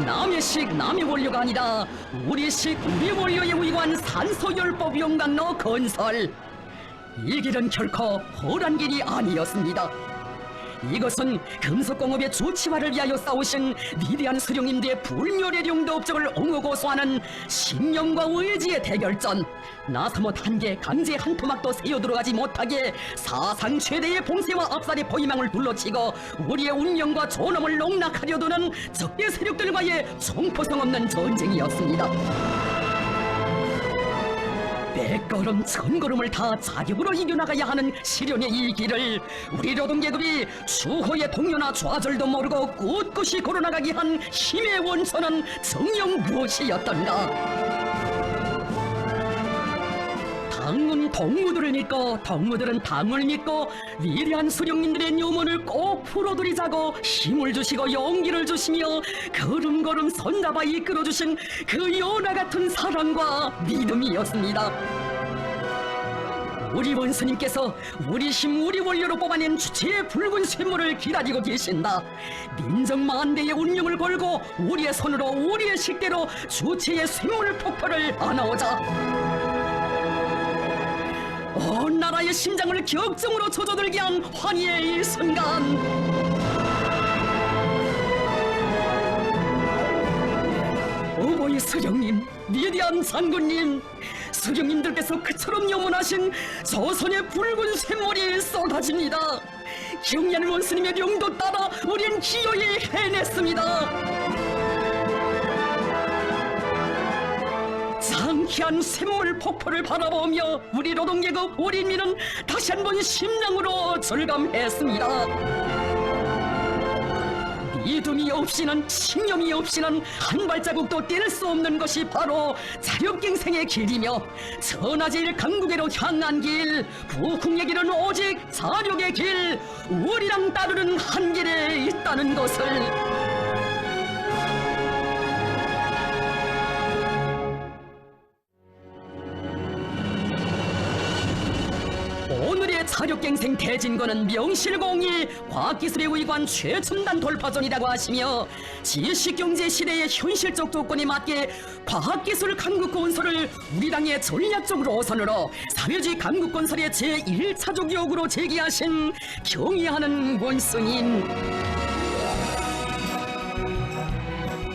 남의 식 남의 원료가 아니라 우리식 우리 원료에 의거한 산소열법 용광로 건설. 이 길은 결코 홀한 길이 아니었습니다. 이것은 금속공업의 조치화를 위하여 싸우신 위대한 수령님들의 불멸의룡도 업적을 옹호고소하는 신념과 의지의 대결전. 나사못 한개 강제 한 토막도 세어 들어가지 못하게 사상 최대의 봉쇄와 압살의 포위망을 둘러치고 우리의 운명과 존엄을 농락하려 드는 적대 세력들과의 총포성 없는 전쟁이었습니다. 백걸음 천걸음을 다 자력으로 이겨나가야 하는 시련의 이 길을 우리 노동계급이 추호의 동요나 좌절도 모르고 꿋꿋이 걸어나가기 한 힘의 원천은 정녕 무엇이었던가. 당은 동무들을 믿고 동무들은 당을 믿고 위대한 수령님들의 유문을 꼭 풀어드리자고 힘을 주시고 용기를 주시며 걸음걸음 손잡아 이끌어주신 그 연화 같은 사랑과 믿음이었습니다. 우리 원수님께서 우리 힘 우리 원료로 뽑아낸 주체의 붉은 쇳물을 기다리고 계신다. 민족 만대의 운명을 걸고 우리의 손으로 우리의 식대로 주체의 쇳물 폭포를 안아오자. 온 나라의 심장을 격정으로 젖어들게 한 환희의 이 순간. 오보의 수령님, 위대한 장군님, 수령님들께서 그처럼 염원하신 조선의 붉은 쇳물이 쏟아집니다. 경의하는 원수님의 명도 따라 우린 기어이 해냈습니다. 상쾌한 샘물 폭포를 바라보며 우리 노동계급 우리 민은 다시 한번 심장으로 절감했습니다. 믿음이 없이는 신념이 없이는 한 발자국도 뗄 수 없는 것이 바로 자력갱생의 길이며 천하제일 강국에로 향한 길, 부흥의 길은 오직 자력의 길, 우리랑 따르는 한 길에 있다는 것을. 오늘의 자력갱생 대진거는 명실공히 과학기술에 의거한 최첨단 돌파전이라고 하시며 지식경제 시대의 현실적 조건에 맞게 과학기술 강국건설을 우리 당의 전략적 노선으로 사회주의 강국건설의 제1차적 요구로 제기하신 경의하는 원스님.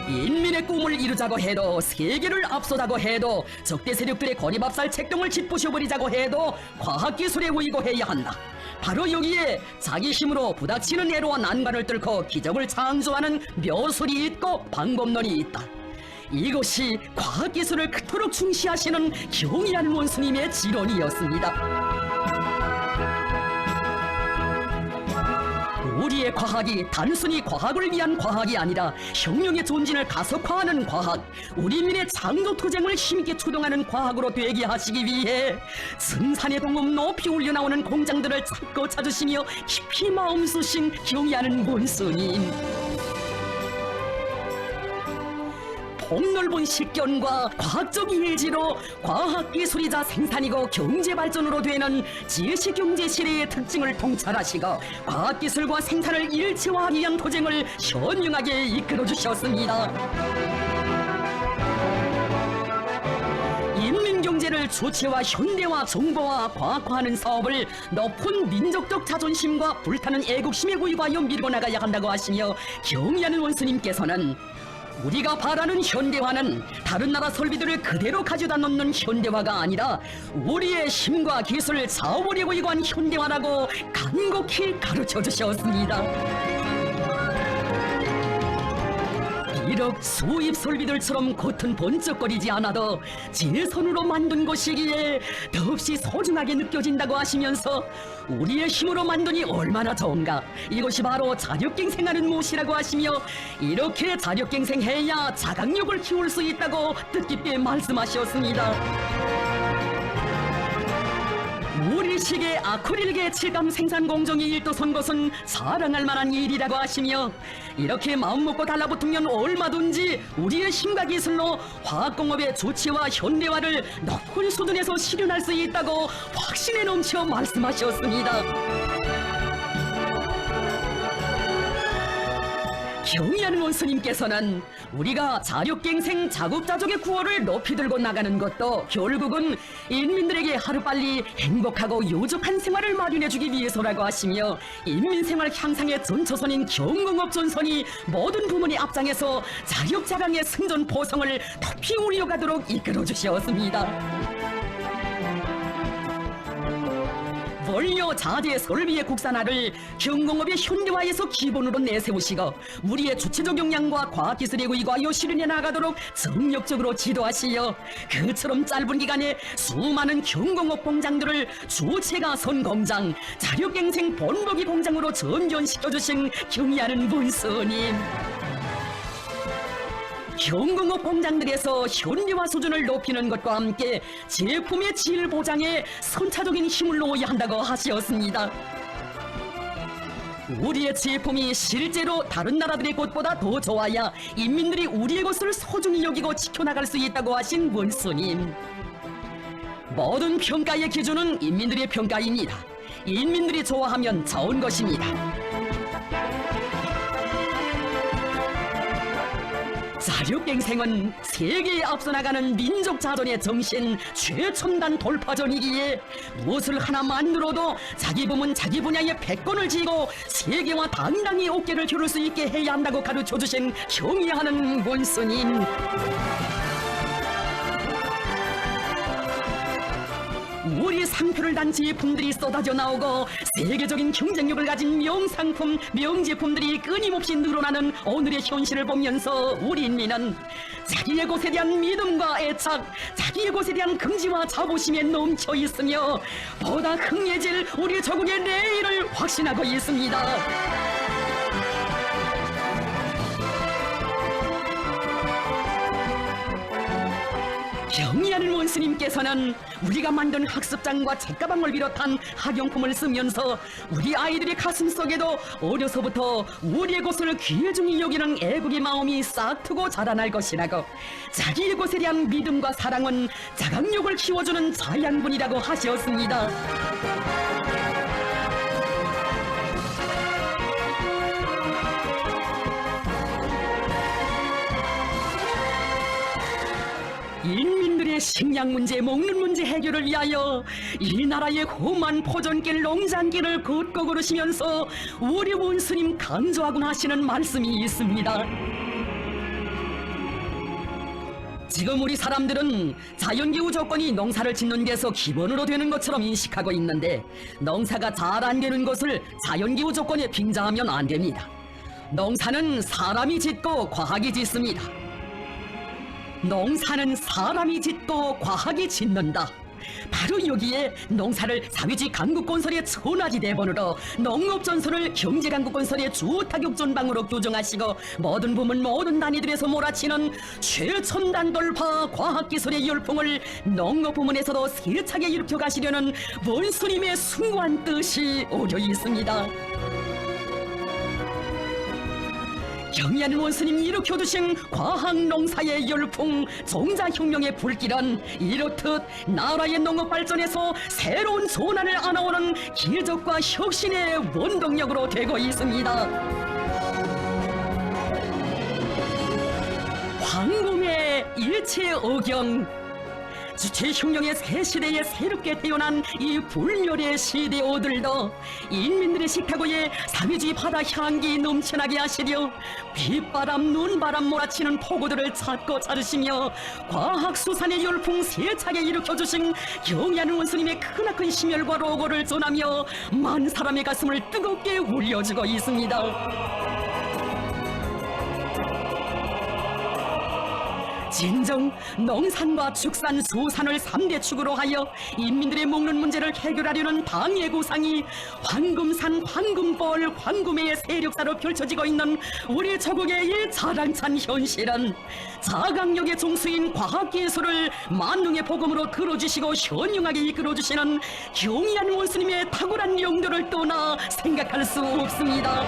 인민의 꿈을 이루자고 해도 세계를 앞서자고 해도 적대 세력들의 고립압살 책동을 짓부셔버리자고 해도 과학기술에 의거해야 한다. 바로 여기에 자기 힘으로 부닥치는 애로와 난관을 뚫고 기적을 창조하는 묘술이 있고 방법론이 있다. 이것이 과학기술을 그토록 중시하시는 경의한 원수님의 지론이었습니다. 우리의 과학이 단순히 과학을 위한 과학이 아니라 혁명의 존진을 가속화하는 과학, 우리 민의 창조투쟁을 힘있게 추동하는 과학으로 되게 하시기 위해 승산의 동음 높이 울려나오는 공장들을 찾고 찾으시며 깊이 마음 쓰신 경의하는 원수님. 폭넓은 식견과 과학적 예지로 과학기술이자 생산이고 경제발전으로 되는 지식경제 시대의 특징을 통찰하시고 과학기술과 생산을 일체화하기 위한 도쟁을 현명하게 이끌어주셨습니다. 인민경제를 주체와 현대화, 정보화, 과학화하는 사업을 높은 민족적 자존심과 불타는 애국심에 구입하여 밀고 나가야 한다고 하시며 경의하는 원수님께서는 우리가 바라는 현대화는 다른 나라 설비들을 그대로 가져다 놓는 현대화가 아니라 우리의 힘과 기술을 자원하고 이관 현대화라고 간곡히 가르쳐 주셨습니다. 비록 수입 설비들처럼 겉은 번쩍거리지 않아도 제 손으로 만든 것이기에 더없이 소중하게 느껴진다고 하시면서 우리의 힘으로 만드니 얼마나 좋은가, 이것이 바로 자력갱생하는 못이라고 하시며 이렇게 자력갱생해야 자각력을 키울 수 있다고 뜻깊게 말씀하셨습니다. 우리식의 아크릴계 칠감 생산 공정이 일도선 것은 자랑할 만한 일이라고 하시며 이렇게 마음먹고 달라붙으면 얼마든지 우리의 힘과 기술로 화학공업의 조치와 현대화를 높은 수준에서 실현할 수 있다고 확신에 넘쳐 말씀하셨습니다. 경의하는 원수님께서는 우리가 자력갱생 자급자족의 구호를 높이 들고 나가는 것도 결국은 인민들에게 하루빨리 행복하고 요족한 생활을 마련해주기 위해서라고 하시며 인민생활 향상의 전초선인 경공업 전선이 모든 부문이 앞장에서 자력자강의 승전 포성을 높이 올려가도록 이끌어주셨습니다. 원료 자재 설비의 국산화를 경공업의 현대화에서 기본으로 내세우시고 우리의 주체적 역량과 과학기술에 의거하여 실현해 나가도록 정력적으로 지도하시어 그처럼 짧은 기간에 수많은 경공업 공장들을 주체가 선 공장, 자력갱생 본보기 공장으로 전전시켜주신 경의하는 문스님. 경공업 공장들에서 현대화 수준을 높이는 것과 함께 제품의 질 보장에 선차적인 힘을 놓아야 한다고 하셨습니다. 우리의 제품이 실제로 다른 나라들의 것보다 더 좋아야 인민들이 우리의 것을 소중히 여기고 지켜나갈 수 있다고 하신 원수님. 모든 평가의 기준은 인민들의 평가입니다. 인민들이 좋아하면 좋은 것입니다. 자력갱생은 세계에 앞서 나가는 민족 자존의 정신 최첨단 돌파전이기에 무엇을 하나 만들어도 자기 부문 자기 분야의 패권을 쥐고 세계와 당당히 어깨를 겨룰 수 있게 해야 한다고 가르쳐주신 경의하는 원수님. 우리 상표를 단 제품들이 쏟아져 나오고 세계적인 경쟁력을 가진 명상품, 명제품들이 끊임없이 늘어나는 오늘의 현실을 보면서 우리 인민은 자기의 곳에 대한 믿음과 애착, 자기의 곳에 대한 긍지와 자부심에 넘쳐 있으며 보다 흥해질 우리 조국의 내일을 확신하고 있습니다. 경의하는 원스님께서는 우리가 만든 학습장과 책가방을 비롯한 학용품을 쓰면서 우리 아이들의 가슴속에도 어려서부터 우리의 것을 귀중히 여기는 애국의 마음이 싹트고 자라날 것이라고, 자기의 것에 대한 믿음과 사랑은 자각력을 키워주는 자양분이라고 하셨습니다. 인민들의 식량 문제, 먹는 문제 해결을 위하여 이 나라의 험한 포전길, 농장길을 걷고 걸으시면서 우리 원스님 강조하곤 하시는 말씀이 있습니다. 지금 우리 사람들은 자연기후 조건이 농사를 짓는 데서 기본으로 되는 것처럼 인식하고 있는데 농사가 잘 안 되는 것을 자연기후 조건에 빙자하면 안 됩니다. 농사는 사람이 짓고 과학이 짓습니다. 농사는 사람이 짓고 과학이 짓는다. 바로 여기에 농사를 사회주의 강국건설의 천하지 대본으로, 농업전선을 경제강국건설의 주타격전방으로 규정하시고 모든 부문 모든 단위들에서 몰아치는 최첨단 돌파 과학기술의 열풍을 농업부문에서도 세차게 일으켜 가시려는 원수님의 숭고한 뜻이 오려 있습니다. 경의하는 원스님이 일으켜두신 과학농사의 열풍, 종자혁명의 불길은 이렇듯 나라의 농업발전에서 새로운 전환을 안아오는 기적과 혁신의 원동력으로 되고 있습니다. 황공의 일체어경, 주체 혁명의 새 시대에 새롭게 태어난 이 불멸의 시대오들도 인민들의 식탁위에 사회주의 바다 향기 넘쳐나게 하시려 빗바람 눈바람 몰아치는 폭우들을 찾고 찾으시며 과학수산의 열풍 세차게 일으켜주신 경애하는 원수님의 크나큰 심혈과 로고를 전하며 만 사람의 가슴을 뜨겁게 울려주고 있습니다. 진정 농산과 축산, 수산을 3대 축으로 하여 인민들의 먹는 문제를 해결하려는 당의 구상이 황금산, 황금벌, 황금의 세력사로 펼쳐지고 있는 우리 조국의 이 자랑찬 현실은 자강력의 종수인 과학기술을 만능의 복음으로 들어주시고 현명하게 이끌어주시는 경의한 원수님의 탁월한 용도를 떠나 생각할 수 없습니다.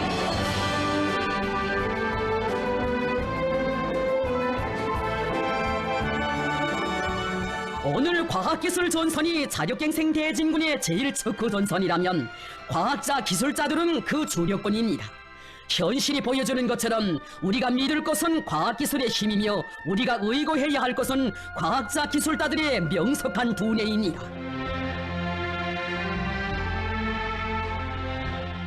오늘 과학기술 전선이 자력갱생 대진군의 제일 척후 전선이라면 과학자 기술자들은 그 주력군입니다. 현실이 보여주는 것처럼 우리가 믿을 것은 과학기술의 힘이며 우리가 의거해야 할 것은 과학자 기술자들의 명석한 두뇌입니다.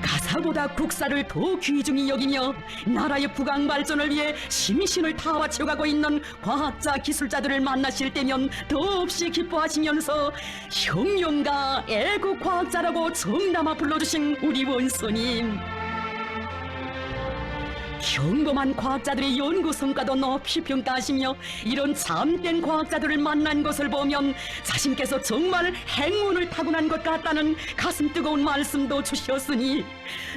가사보다 국사를 더 귀중히 여기며 나라의 부강 발전을 위해 심신을 다 바쳐가고 있는 과학자 기술자들을 만나실 때면 더없이 기뻐하시면서 혁명가 애국 과학자라고 정담아 불러주신 우리 원수님, 현금한 과학자들의 연구 성과도 높이 평가하시며 이런 참된 과학자들을 만난 것을 보면 자신께서 정말 행운을 타고난 것 같다는 가슴 뜨거운 말씀도 주셨으니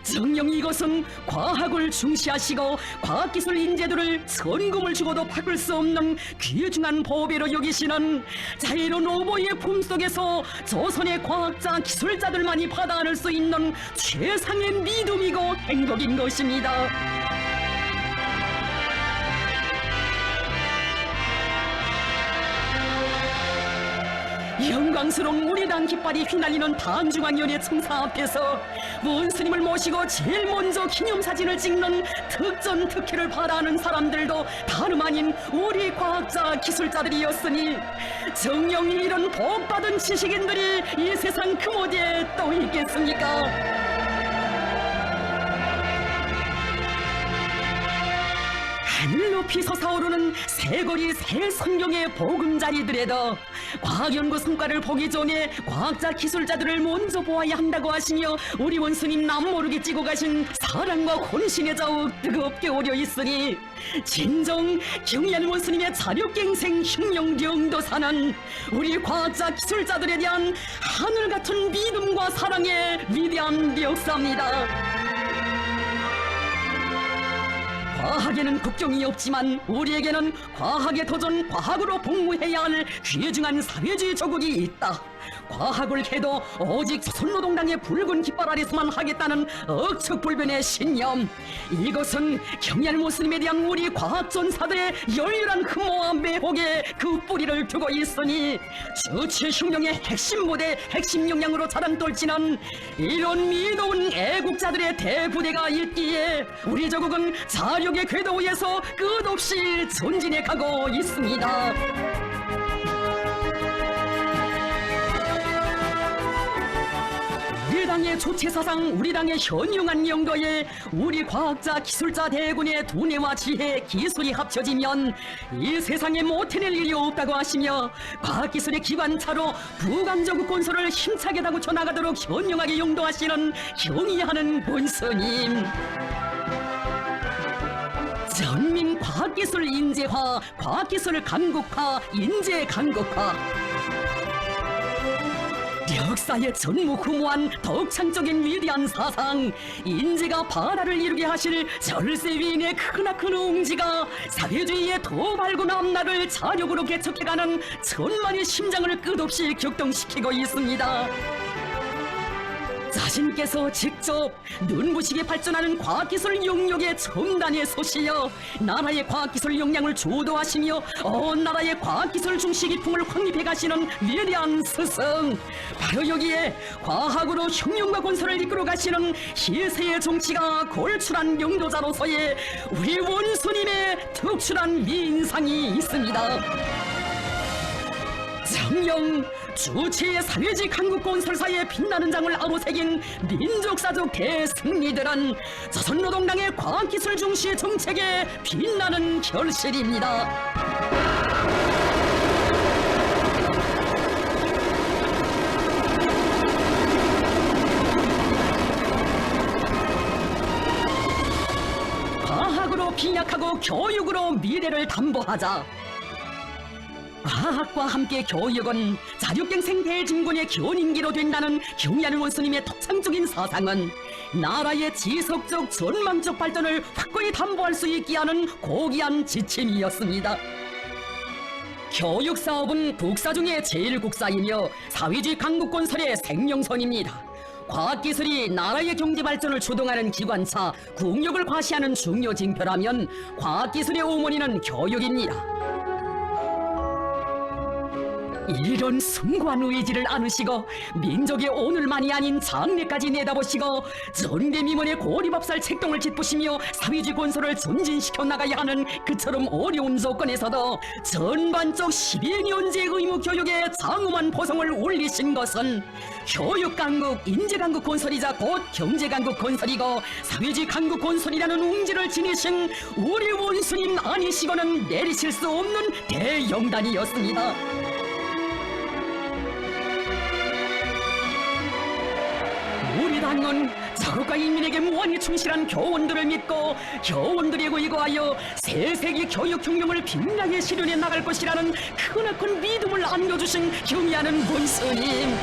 정녕 이것은 과학을 중시하시고 과학기술 인재들을 천금을 주고도 바꿀 수 없는 귀중한 보배로 여기시는 자유로운 오보의 품속에서 조선의 과학자 기술자들만이 받아 안을 수 있는 최상의 믿음이고 행복인 것입니다. 영광스러운 우리 당 깃발이 휘날리는 단중앙위원회 청사 앞에서 원스님을 모시고 제일 먼저 기념사진을 찍는 특전 특혜를 바라는 사람들도 다름 아닌 우리 과학자 기술자들이었으니 정녕 이런 복받은 지식인들이 이 세상 그 어디에 또 있겠습니까? 하늘 높이 솟아오르는 새거리 새 성경의 보금자리들에도 과학연구 성과를 보기 전에 과학자 기술자들을 먼저 보아야 한다고 하시며 우리 원수님 남모르게 찌고 가신 사랑과 혼신에 자욱 뜨겁게 오려 있으니 진정 경의하는 원수님의 자력갱생 혁명령도사는 우리 과학자 기술자들에 대한 하늘같은 믿음과 사랑의 위대한 역사입니다. 과학에는 국경이 없지만 우리에게는 과학의 도전, 과학으로 복무해야 할 귀중한 사회주의 조국이 있다. 과학을 해도 오직 조선노동당의 붉은 깃발 아래서만 하겠다는 억측불변의 신념, 이것은 경의하는 모스님에 대한 우리 과학전사들의 열렬한 흠모와 매혹에 그 뿌리를 두고 있으니 주체 혁명의 핵심 부대, 핵심 역량으로 자랑 떨치는 이런 미도운 애국자들의 대부대가 있기에 우리 조국은 자력의 궤도 위에서 끝없이 전진해 가고 있습니다. 우리 당의 주체사상, 우리 당의 현명한 영도에 우리 과학자 기술자 대군의 두뇌와 지혜, 기술이 합쳐지면 이 세상에 못 해낼 일이 없다고 하시며 과학기술의 기관차로 부강조국 건설을 힘차게 다구쳐 나가도록 현명하게 용도하시는 경의하는 본스님, 전민 과학기술 인재화, 과학기술 강국화, 인재 강국화, 역사의 전무후무한 덕창적인 위대한 사상, 인재가 바다를 이루게 하실 절세 위인의 크나큰 웅지가 사회주의의 더 밝은 앞날을 자력으로 개척해가는 천만의 심장을 끝없이 격동시키고 있습니다. 자신께서 직접 눈부시게 발전하는 과학기술 영역의 첨단의 소시여 나라의 과학기술 역량을 주도하시며 온 나라의 과학기술 중시기풍을 확립해 가시는 위대한 스승, 바로 여기에 과학으로 혁명과 건설을 이끌어 가시는 희세의 정치가 골출한 영도자로서의 우리 원수님의 특출한 미인상이 있습니다. 정녕 주체의 사회직 한국건설사의 빛나는 장을 아로새긴 민족사적 대승리들은 조선노동당의 과학기술 중시 정책의 빛나는 결실입니다. 과학으로 비약하고 교육으로 미래를 담보하자. 과학과 함께 교육은 자력갱생 대진군의 견인기로 된다는 경의하는 원수님의 독창적인 사상은 나라의 지속적 전망적 발전을 확고히 담보할 수 있게 하는 고귀한 지침이었습니다. 교육사업은 국사 중에 제1국사이며 사회주의 강국건설의 생명선입니다. 과학기술이 나라의 경제발전을 주동하는 기관차, 국력을 과시하는 중요 징표라면 과학기술의 어머니는 교육입니다. 이런 숭고한 의지를 안으시고 민족의 오늘만이 아닌 장래까지 내다보시고 전대미문의 고리밥살 책동을 짚으시며 사회주의 건설을 전진시켜 나가야 하는 그처럼 어려운 조건에서도 전반적 12년제 의무 교육에 장엄한 보성을 올리신 것은 교육강국, 인재강국 건설이자 곧 경제강국 건설이고 사회주의 강국 건설이라는 웅지를 지니신 우리 원수님 아니시고는 내리실 수 없는 대영단이었습니다. 우리 당은 자국과 인민에게 무한히 충실한 교원들을 믿고 교원들에 의거하여 세세기 교육혁명을 빛나게 실현해 나갈 것이라는 크나큰 믿음을 안겨주신 경의하는 원수님.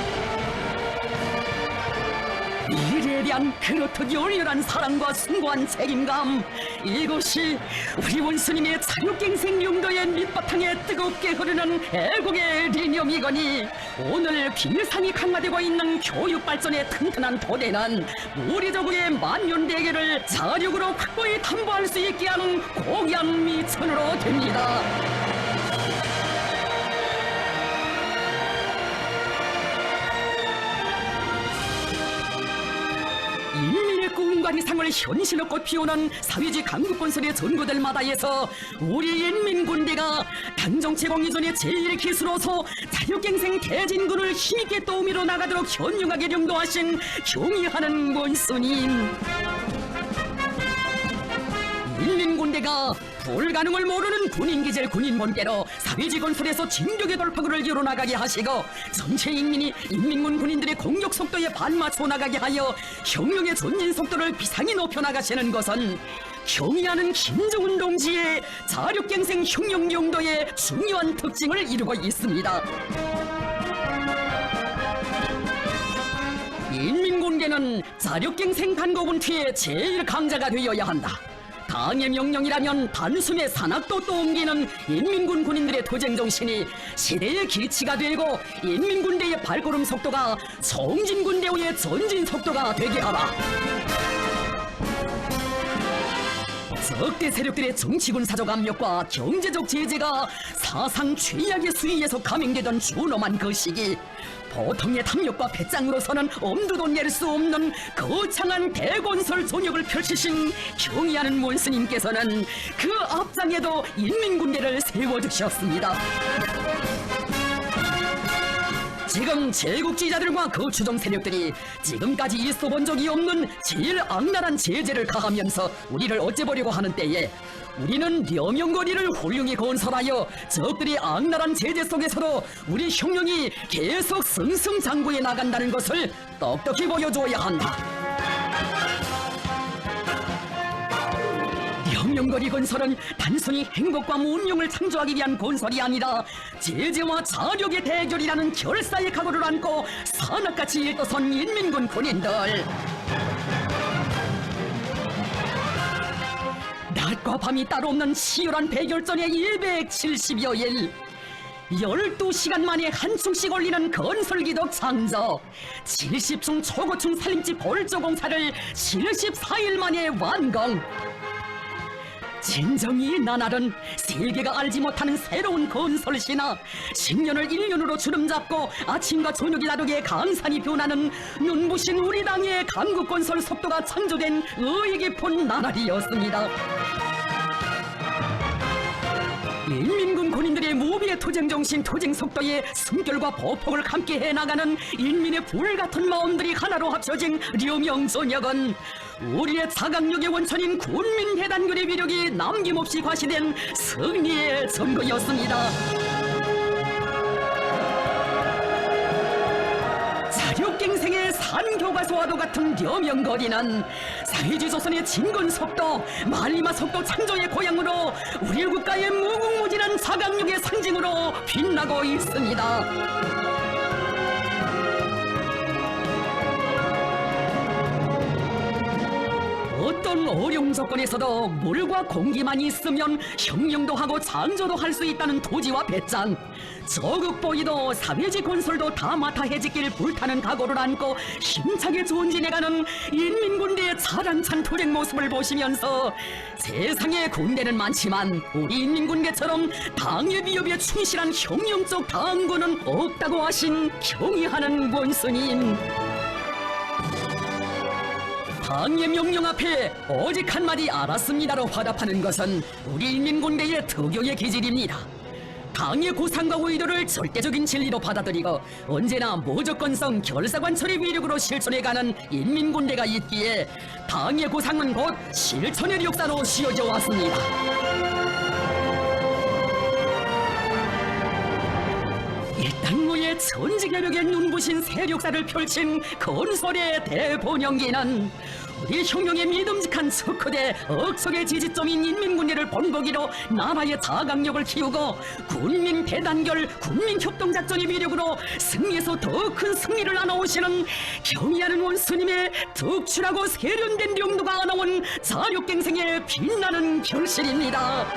미래에 대한 그렇듯 열렬한 사랑과 숭고한 책임감, 이것이 우리 원수님의 자력갱생 용도의 밑바탕에 뜨겁게 흐르는 애국의 리념이거니 오늘 비상이 강화되고 있는 교육발전의 튼튼한 토대는 우리 조국의 만년대계를 자력으로 확고히 담보할 수 있게 하는 고귀한 미천으로 됩니다. 인민의 꿈과 희상을 현실로 꽃피우는 사회주의 강국건설의 전구들마다에서 우리 인민군대가 당정 제공 이전의 제1기수로서 자력갱생 대진군을 힘있게 떠오미러 나가도록 현명하게 령도하신 경의하는 원수님. 인민군대가 불가능을 모르는 군인기질 군인본대로 사회주의 건설에서 진격의 돌파구를 이뤄나가게 하시고 전체 인민이 인민군 군인들의 공격 속도에 반맞춰 나가게 하여 혁명의 전진 속도를 비상히 높여나가시는 것은 경의하는 김정은 동지의 자력갱생 혁명 용도의 중요한 특징을 이루고 있습니다. 인민군대는 자력갱생 간거분투의 제1강자가 되어야 한다. 당의 명령이라면 단숨에 산악도 또 옮기는 인민군 군인들의 투쟁 정신이 시대의 기치가 되고 인민군대의 발걸음 속도가 성진군대의 전진 속도가 되게 하라. 적대 세력들의 정치군사적 압력과 경제적 제재가 사상 최악의 수위에서 감행되던 준엄한 그 시기, 보통의 탐욕과 배짱으로서는 엄두도 낼 수 없는 거창한 대건설 전역을 펼치신 경의하는 원스님께서는 그 앞장에도 인민군대를 세워두셨습니다. 지금 제국주의자들과 그 추종 세력들이 지금까지 있어본 적이 없는 제일 악랄한 제재를 가하면서 우리를 어째보려고 하는 때에 우리는 려명거리를 훌륭히 건설하여 적들이 악랄한 제재 속에서도 우리 혁명이 계속 승승장구해 나간다는 것을 똑똑히 보여줘야 한다. 려명거리 건설은 단순히 행복과 문명을 창조하기 위한 건설이 아니라 제재와 자력의 대결이라는 결사의 각오를 안고 산악같이 일떠선 인민군 군인들. 낮과 밤이 따로 없는 치열한 대결전의 270여 일, 12시간 만에 한층씩 올리는 건설기덕 창조, 70층 초고층 살림집 볼조공사를 74일 만에 완공. 진정이 나날은 세계가 알지 못하는 새로운 건설신화, 10년을 1년으로 주름잡고 아침과 저녁이 다르게 강산이 변하는 눈부신 우리 당의 강국건설 속도가 창조된 의의 깊은 나날이었습니다. 인민군 군인들의 무비 당의 투쟁정신 투쟁 속도에 숨결과 보폭을 함께 해나가는 인민의 불같은 마음들이 하나로 합쳐진 려명전역은 우리의 자강력의 원천인 군민대단결의 위력이 남김없이 과시된 승리의 증거였습니다. 자력갱생의 산교과서와도 같은 려명거리는 사회주의조선의 진건속도 말리마속도 창조의 고향으로 우리 국가의 무궁무진한 자강력의 상징으로 빛나고 있습니다. 어떤 어려운 조건에서도 물과 공기만 있으면 혁명도 하고 창조도 할 수 있다는 토지와 배짱, 저극보이도 사회주의 건설도 다 맡아 해지길 불타는 각오를 안고 힘차게 전진해가는 인민군대의 자랑찬 투쟁 모습을 보시면서 세상에 군대는 많지만 우리 인민군대처럼 당의 비협에 충실한 혁명적 당군은 없다고 하신 경의하는 원스님, 당의 명령 앞에 오직 한마디 알았습니다로 화답하는 것은 우리 인민군대의 특유의 기질입니다. 당의 고상과 의도를 절대적인 진리로 받아들이고 언제나 무조건성 결사관철의 위력으로 실천해가는 인민군대가 있기에 당의 고상은 곧 실천의 역사로 씌워져 왔습니다. 이 땅무의 천지개벽에 눈부신 세력사를 펼친 건설의 대본영기는 우리 혁명의 믿음직한 척후대 억척의 지지점인 인민군대를 본보기로 나라의 자강력을 키우고 군민 대단결 군민협동작전의 위력으로 승리에서 더 큰 승리를 안아오시는 경의하는 원스님의 득출하고 세련된 용도가 안아온 자력갱생의 빛나는 결실입니다.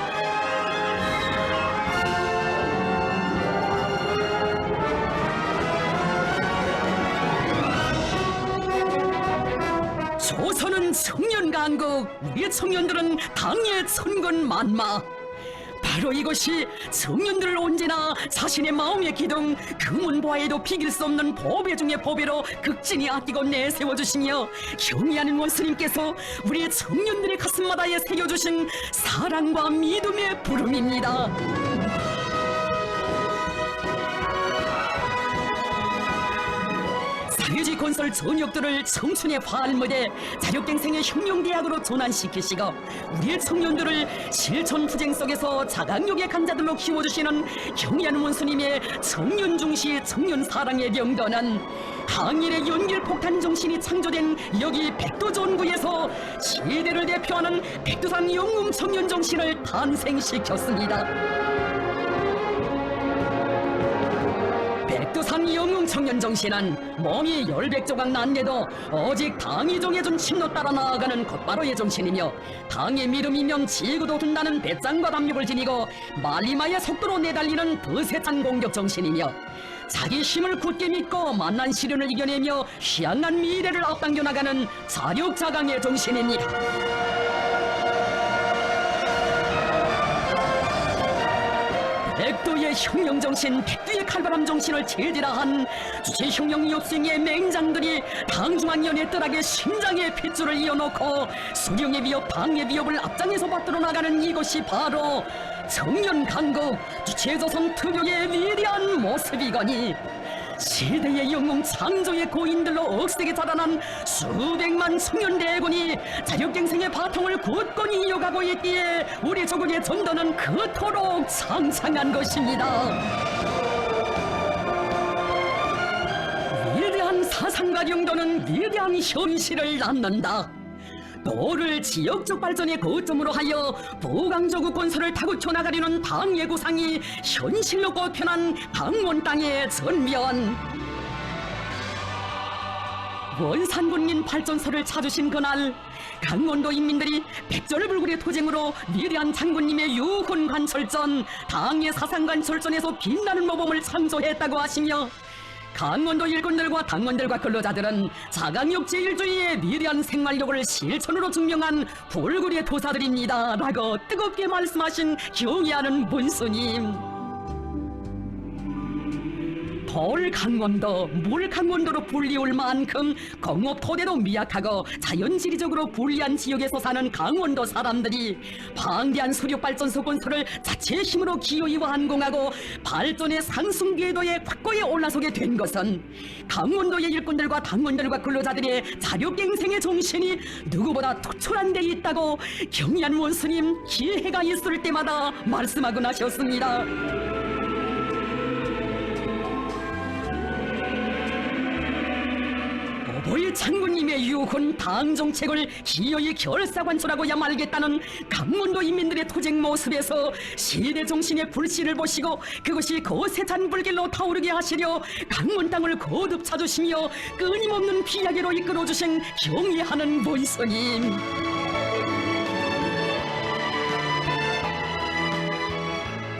조선은 청년강국, 우리의 청년들은 당의 천군만마. 바로 이것이 청년들을 언제나 자신의 마음의 기둥, 금은보아에도 비길 수 없는 보배 중의 보배로 극진히 아끼고 내세워주시며 경의하는 원스님께서 우리의 청년들의 가슴마다에 새겨주신 사랑과 믿음의 부름입니다. 사회주의 건설 전역들을 청춘의 발무대 자력갱생의 혁명대학으로 전환시키시고 우리의 청년들을 실천 투쟁 속에서 자강력의 간자들로 키워주시는 경의하는 원수님의 청년중시 청년사랑의 명도는 항일의 연결폭탄 정신이 창조된 여기 백두전구에서 시대를 대표하는 백두산 영웅 청년 정신을 탄생시켰습니다. 백두산 영웅 청년 정신은 몸이 열백조각 난데도 오직 당이 정해준 침로 따라 나아가는 곧바로의 정신이며 당의 믿음이면 지구도 둔다는 배짱과 담력을 지니고 말리마의 속도로 내달리는 더세찬 공격 정신이며 자기 힘을 굳게 믿고 만난 시련을 이겨내며 희한한 미래를 앞당겨 나가는 자력자강의 정신입니다. 백두의 혁명정신, 백두의 칼바람 정신을 제대라한 주체혁명 역생의 맹장들이 당중앙연의 뜰하게 심장의 핏줄을 이어놓고 수령의 비협, 당의 비협을 앞장에서 받들어 나가는 이것이 바로 청년강국, 주체조선 특유의 위대한 모습이거니 시대의 영웅 창조의 고인들로 억세게 자라난 수백만 청년 대군이 자력갱생의 바통을 굳건히 이어가고 있기에 우리 조국의 전도는 그토록 창창한 것입니다. 위대한 사상과 용도는 위대한 현실을 낳는다. 도를 지역적 발전의 거점으로 하여 부강조국 건설을 타고쳐 나가려는 당의 구상이 현실로 꼽혀난 강원 땅의 전면. 원산군민 발전소를 찾으신 그날 강원도 인민들이 백절불굴의 토쟁으로 위대한 장군님의 유훈 관철전, 당의 사상 관철전에서 빛나는 모범을 창조했다고 하시며 강원도 일꾼들과 당원들과 근로자들은 자강력 제1주의의 위대한 생활력을 실천으로 증명한 불굴의 도사들입니다 라고 뜨겁게 말씀하신 경의하는 문스님. 서울 강원도, 물 강원도로 불리울 만큼 공업 토대도 미약하고 자연지리적으로 불리한 지역에서 사는 강원도 사람들이 방대한 수력발전소 건설을 자체의 힘으로 기어이 완공하고 발전의 상승 궤도에 확고히 올라서게 된 것은 강원도의 일꾼들과 당원들과 근로자들의 자력갱생의 정신이 누구보다 투철한 데 있다고 경의한 원스님 기회가 있을 때마다 말씀하곤 하셨습니다. 오보일 장군님의 유훈 당정책을 기어이 결사관철하고야 말겠다는 강원도 인민들의 투쟁 모습에서 시대 정신의 불씨를 보시고 그것이 거세 잔불길로 타오르게 하시려 강원 땅을 거듭 찾으시며 끊임없는 비약으로 이끌어주신 경의하는 원스님.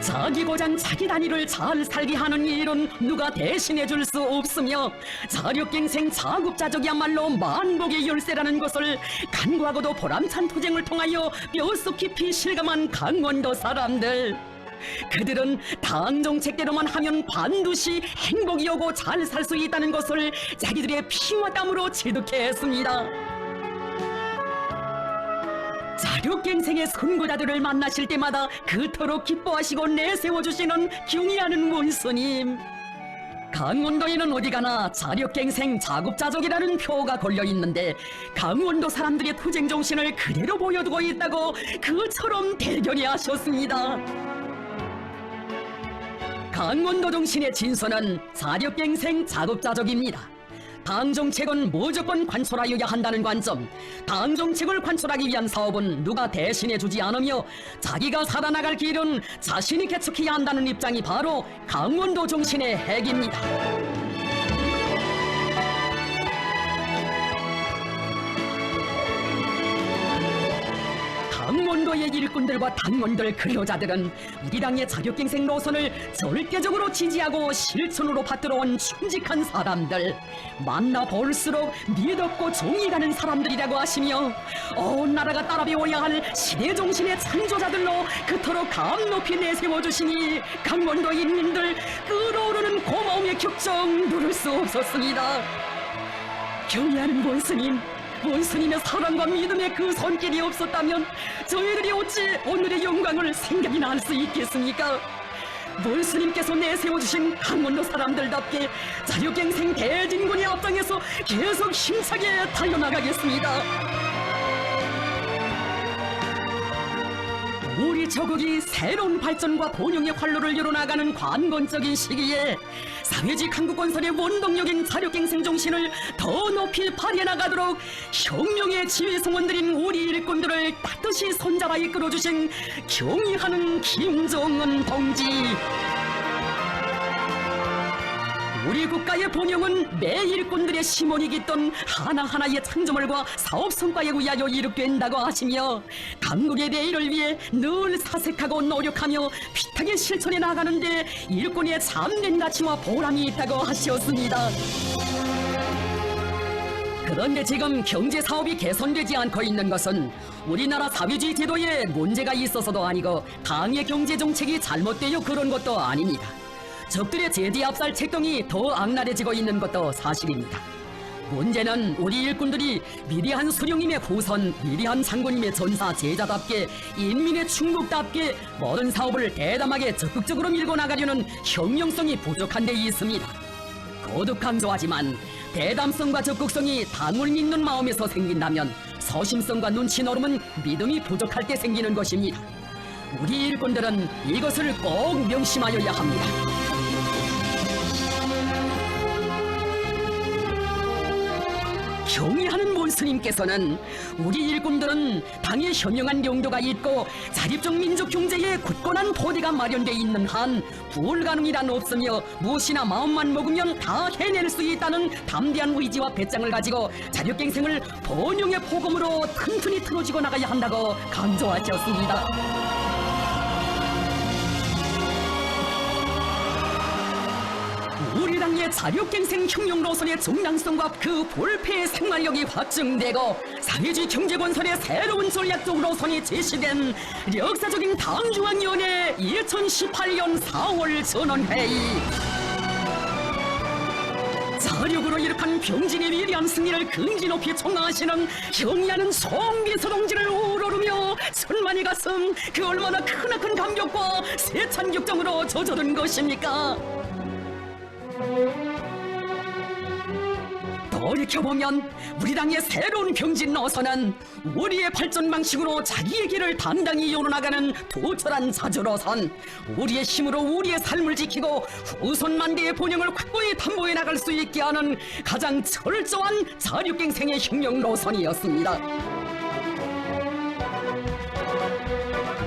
자기 고장 자기 단위를 잘 살게 하는 일은 누가 대신해 줄 수 없으며 자력갱생 자급자족이야말로 만복의 열쇠라는 것을 간구하고도 보람찬 투쟁을 통하여 뼛속 깊이 실감한 강원도 사람들. 그들은 당 정책대로만 하면 반드시 행복이 오고 잘 살 수 있다는 것을 자기들의 피와 땀으로 체득했습니다. 자력갱생의 선구자들을 만나실 때마다 그토록 기뻐하시고 내세워주시는 경의하는 원스님. 강원도에는 어디 가나 자력갱생 자급자족이라는 표가 걸려있는데 강원도 사람들의 투쟁 정신을 그대로 보여두고 있다고 그처럼 대견해 하셨습니다. 강원도 정신의 진수는 자력갱생 자급자족입니다. 당정책은 무조건 관철하여야 한다는 관점, 당정책을 관철하기 위한 사업은 누가 대신해주지 않으며 자기가 살아나갈 길은 자신이 개척해야 한다는 입장이 바로 강원도 정신의 핵입니다. 강원도의 일꾼들과 당원들 근로자들은 우리 당의 자력갱생 노선을 절대적으로 지지하고 실천으로 받들어온 충직한 사람들, 만나볼수록 믿었고 정이 가는 사람들이라고 하시며 온 나라가 따라 배워야 할 시대정신의 창조자들로 그토록 감 높이 내세워주시니 강원도 인민들 끓어오르는 고마움의 격정 누를 수 없었습니다. 경의하는 원스님, 원스님의 사랑과 믿음의 그 손길이 없었다면 저희들이 어찌 오늘의 영광을 생각이나 할 수 있겠습니까? 원스님께서 내세워주신 강원도 사람들답게 자력갱생 대진군의 앞장에서 계속 힘차게 달려나가겠습니다. 우리 조국이 새로운 발전과 번영의 활로를 열어나가는 관건적인 시기에 사회주의 한국건설의 원동력인 자력갱생 정신을 더 높이 발휘해나가도록 혁명의 지휘성원들인 우리 일꾼들을 따뜻이 손잡아 이끌어주신 경의하는 김정은 동지. 우리 국가의 번영은 매 일꾼들의 심원이 깃던 하나하나의 창조물과 사업 성과에 의하여 이룩된다고 하시며 강국의 내일을 위해 늘 사색하고 노력하며 핏하게 실천해 나가는데 일꾼의 참된 가치와 보람이 있다고 하셨습니다. 그런데 지금 경제사업이 개선되지 않고 있는 것은 우리나라 사회주의 제도에 문제가 있어서도 아니고 당의 경제정책이 잘못되어 그런 것도 아닙니다. 적들의 제디압살 책동이 더 악랄해지고 있는 것도 사실입니다. 문제는 우리 일꾼들이 미리한 수령님의 후손, 미리한 장군님의 전사 제자답게 인민의 충국답게 모든 사업을 대담하게 적극적으로 밀고 나가려는 혁명성이 부족한 데 있습니다. 거듭 강조하지만 대담성과 적극성이 당을 믿는 마음에서 생긴다면 서심성과 눈치 노름은 믿음이 부족할 때 생기는 것입니다. 우리 일꾼들은 이것을 꼭 명심하여야 합니다. 경의하는 원스님께서는 우리 일꾼들은 당의 현명한 용도가 있고 자립적 민족 경제에 굳건한 토대가 마련돼 있는 한 불가능이란 없으며 무엇이나 마음만 먹으면 다 해낼 수 있다는 담대한 의지와 배짱을 가지고 자력갱생을 번영의 포금으로 튼튼히 틀어지고 나가야 한다고 강조하셨습니다. 우리 당의 자력갱생 혁명 노선의 정당성과 그 불패의 생활력이 확증되고 사회주의 경제건설의 새로운 전략적 노선이 제시된 역사적인 당중앙위원회 2018년 4월 전원회의. 자력으로 이룩한 병진의 위대한 승리를 긍지 높이 총하시는 경의하는 송비서 동지를 우러르며 천만의 가슴 그 얼마나 크나큰 감격과 세찬 격정으로 젖어든 것입니까? 돌이켜보면 우리 당의 새로운 병진 노선은 우리의 발전 방식으로 자기의 길을 당당히 이어나가는 도철한 자주로선 우리의 힘으로 우리의 삶을 지키고 후손 만대의 본영을 확고히 담보해 나갈 수 있게 하는 가장 철저한 자력갱생의 혁명 노선이었습니다.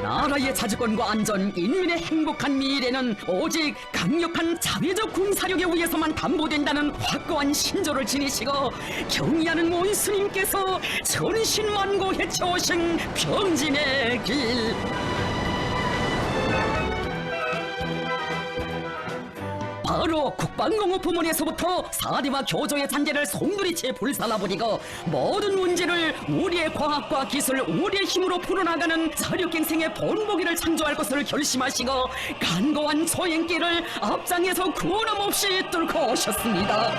나라의 자주권과 안전, 인민의 행복한 미래는 오직 강력한 자비적 군사력에 의해서만 담보된다는 확고한 신조를 지니시고 경의하는 원수님께서 전신만고 헤쳐오신 병진의 길. 바로 국방공업 부문에서부터 사대와 교조의 잔재를 송두리째 불살라버리고 모든 문제를 우리의 과학과 기술, 우리의 힘으로 풀어나가는 자력갱생의 본보기를 창조할 것을 결심하시고 간고한 소행길을 앞장에서 구원함없이 뚫고 오셨습니다.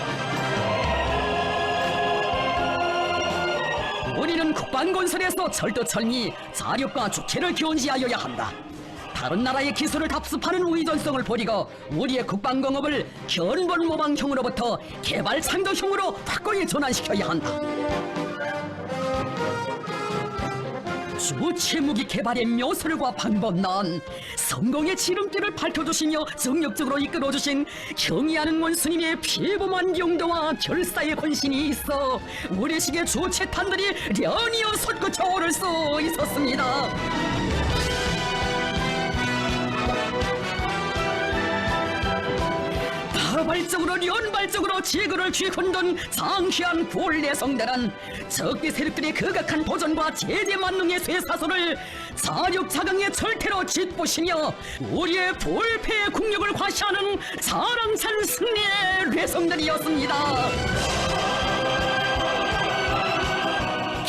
우리는 국방건설에서 철두철미 자력과 주체를 견지하여야 한다. 다른 나라의 기술을 답습하는 의존성을 버리고 우리의 국방공업을 견본 모방형으로부터 개발 창조형으로 확고히 전환시켜야 한다. 주체무기 개발의 묘술과 방법론, 성공의 지름길을 밝혀주시며 정력적으로 이끌어주신 경의하는 원수님의 피범한 용도와 결사의 권신이 있어 우리식의 주체탄들이 련이어 솟구쳐 오를 수 있었습니다. 다발적으로 연발적으로 지구를 쥐흔든 장휘한 구월내성들은 적대 세력들의 극악한 도전과 제재 만능의 쇠사슬을 자력자강의 절태로 짓부시며 우리의 불패의 국력을 과시하는 자랑찬 승리의 뇌성들이었습니다.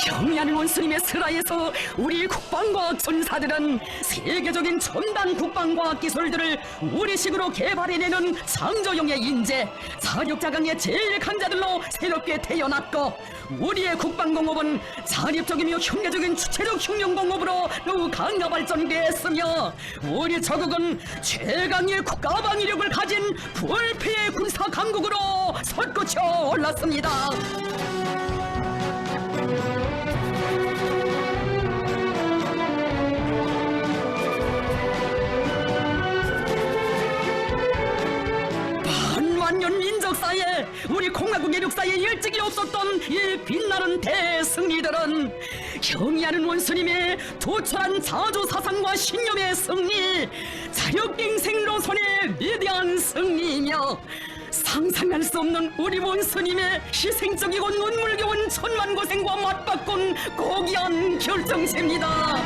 경의하는 원수님의 슬하에서 우리 국방과학 전사들은 세계적인 첨단 국방과학 기술들을 우리식으로 개발해내는 창조형의 인재, 자력자강의 제일 강자들로 새롭게 태어났고 우리의 국방공업은 자립적이며 흉내적인 주체적 혁명공업으로 더욱 강화 발전되었으며 우리 저국은 최강의 국가방위력을 가진 불패의 군사 강국으로 솟구쳐 올랐습니다. 반년 민족사에 우리 공화국의 역사에 일찍이 없었던 이 빛나는 대승리들은 경의하는 원수님의 도철한 자주사상과 신념의 승리, 자력갱생 노선의 위대한 승리이며 상상할 수 없는 우리 원수님의 희생적이고 눈물겨운 천만고생과 맞바꾼 고귀한 결정체입니다.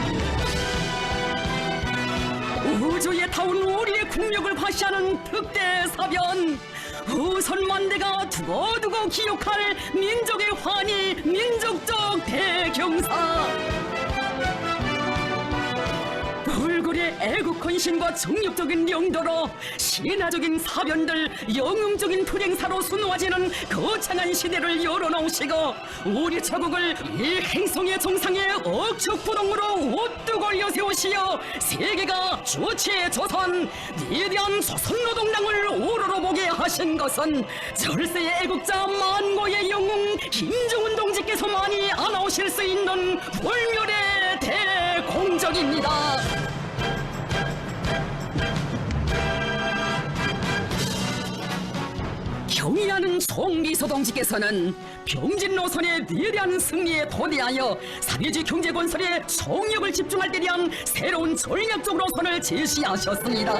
우주에 타온 우리의 국력을 과시하는 특대사변, 후손 만대가 두고두고 기억할 민족의 환희, 민족적 대경사. 불굴의 애국헌신과 정력적인 용도로 신화적인 사변들, 영웅적인 투쟁사로 수놓아지는 거창한 시대를 열어놓으시고 우리 저국을 이 행성의 정상에 억척부동으로 우뚝 올려 세우시어 세계가 주체의 조선 위대한 조선노동당을 우러러보게 하신 것은 절세의 애국자 만고의 영웅 김정은 동지께서만이 안아오실 수 있는 불멸의 대공적입니다. 경의하는 송비서 동지께서는 병진 노선의 위대한 승리에 도대하여 사회주의 경제 건설에 총력을 집중할 때 대한 새로운 전략적 노선을 제시하셨습니다.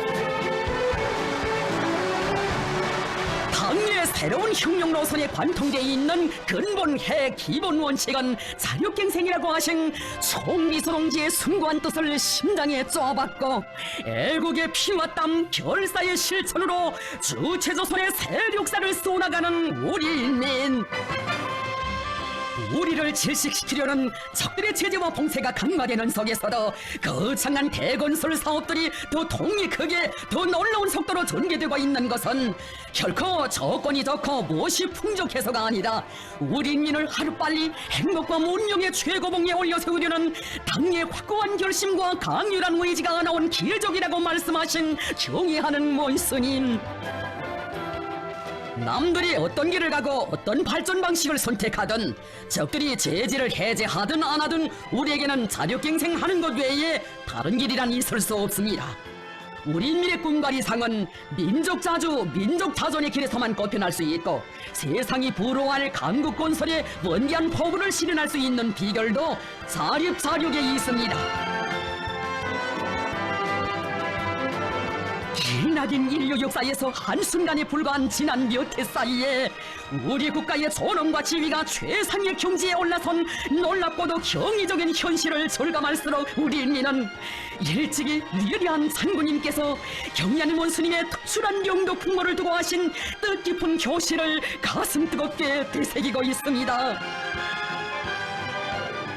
당의 새로운 혁명 노선에 관통되어 있는 근본해 기본 원칙은 자력갱생이라고 하신 송비서 동지의 숭고한 뜻을 심장에 쪼아박고 애국의 피와 땀 결사의 실천으로 주체조선의 새 역사를 쏘나가는 우리 인민. 우리를 질식시키려는 적들의 제재와 봉쇄가 강화되는 속에서도 거창한 대건설 사업들이 더 통이 크게 더 놀라운 속도로 전개되고 있는 것은 결코 조건이 좋고 무엇이 풍족해서가 아니라 우리 인민을 하루빨리 행복과 문명의 최고봉에 올려세우려는 당의 확고한 결심과 강렬한 의지가 나온 기적이라고 말씀하신 경의하는 원스님. 남들이 어떤 길을 가고 어떤 발전 방식을 선택하든 적들이 제재를 해제하든 안 하든 우리에게는 자력갱생하는 것 외에 다른 길이란 있을 수 없습니다. 우리 인민의 꿈과 이상은 민족 자주, 민족 자존의 길에서만 꼽혀날 수 있고 세상이 부러워할 강국 건설에 원대한 포부를 실현할 수 있는 비결도 자력에 있습니다. 기나긴 인류 역사에서 한순간에 불과한 지난 몇 해 사이에 우리 국가의 존엄과 지위가 최상의 경지에 올라선 놀랍고도 경이적인 현실을 절감할수록 우리 인민은 일찍이 위대한 장군님께서 경의하는 원수님의 특출한 영도 풍모를 두고 하신 뜻깊은 교실을 가슴 뜨겁게 되새기고 있습니다.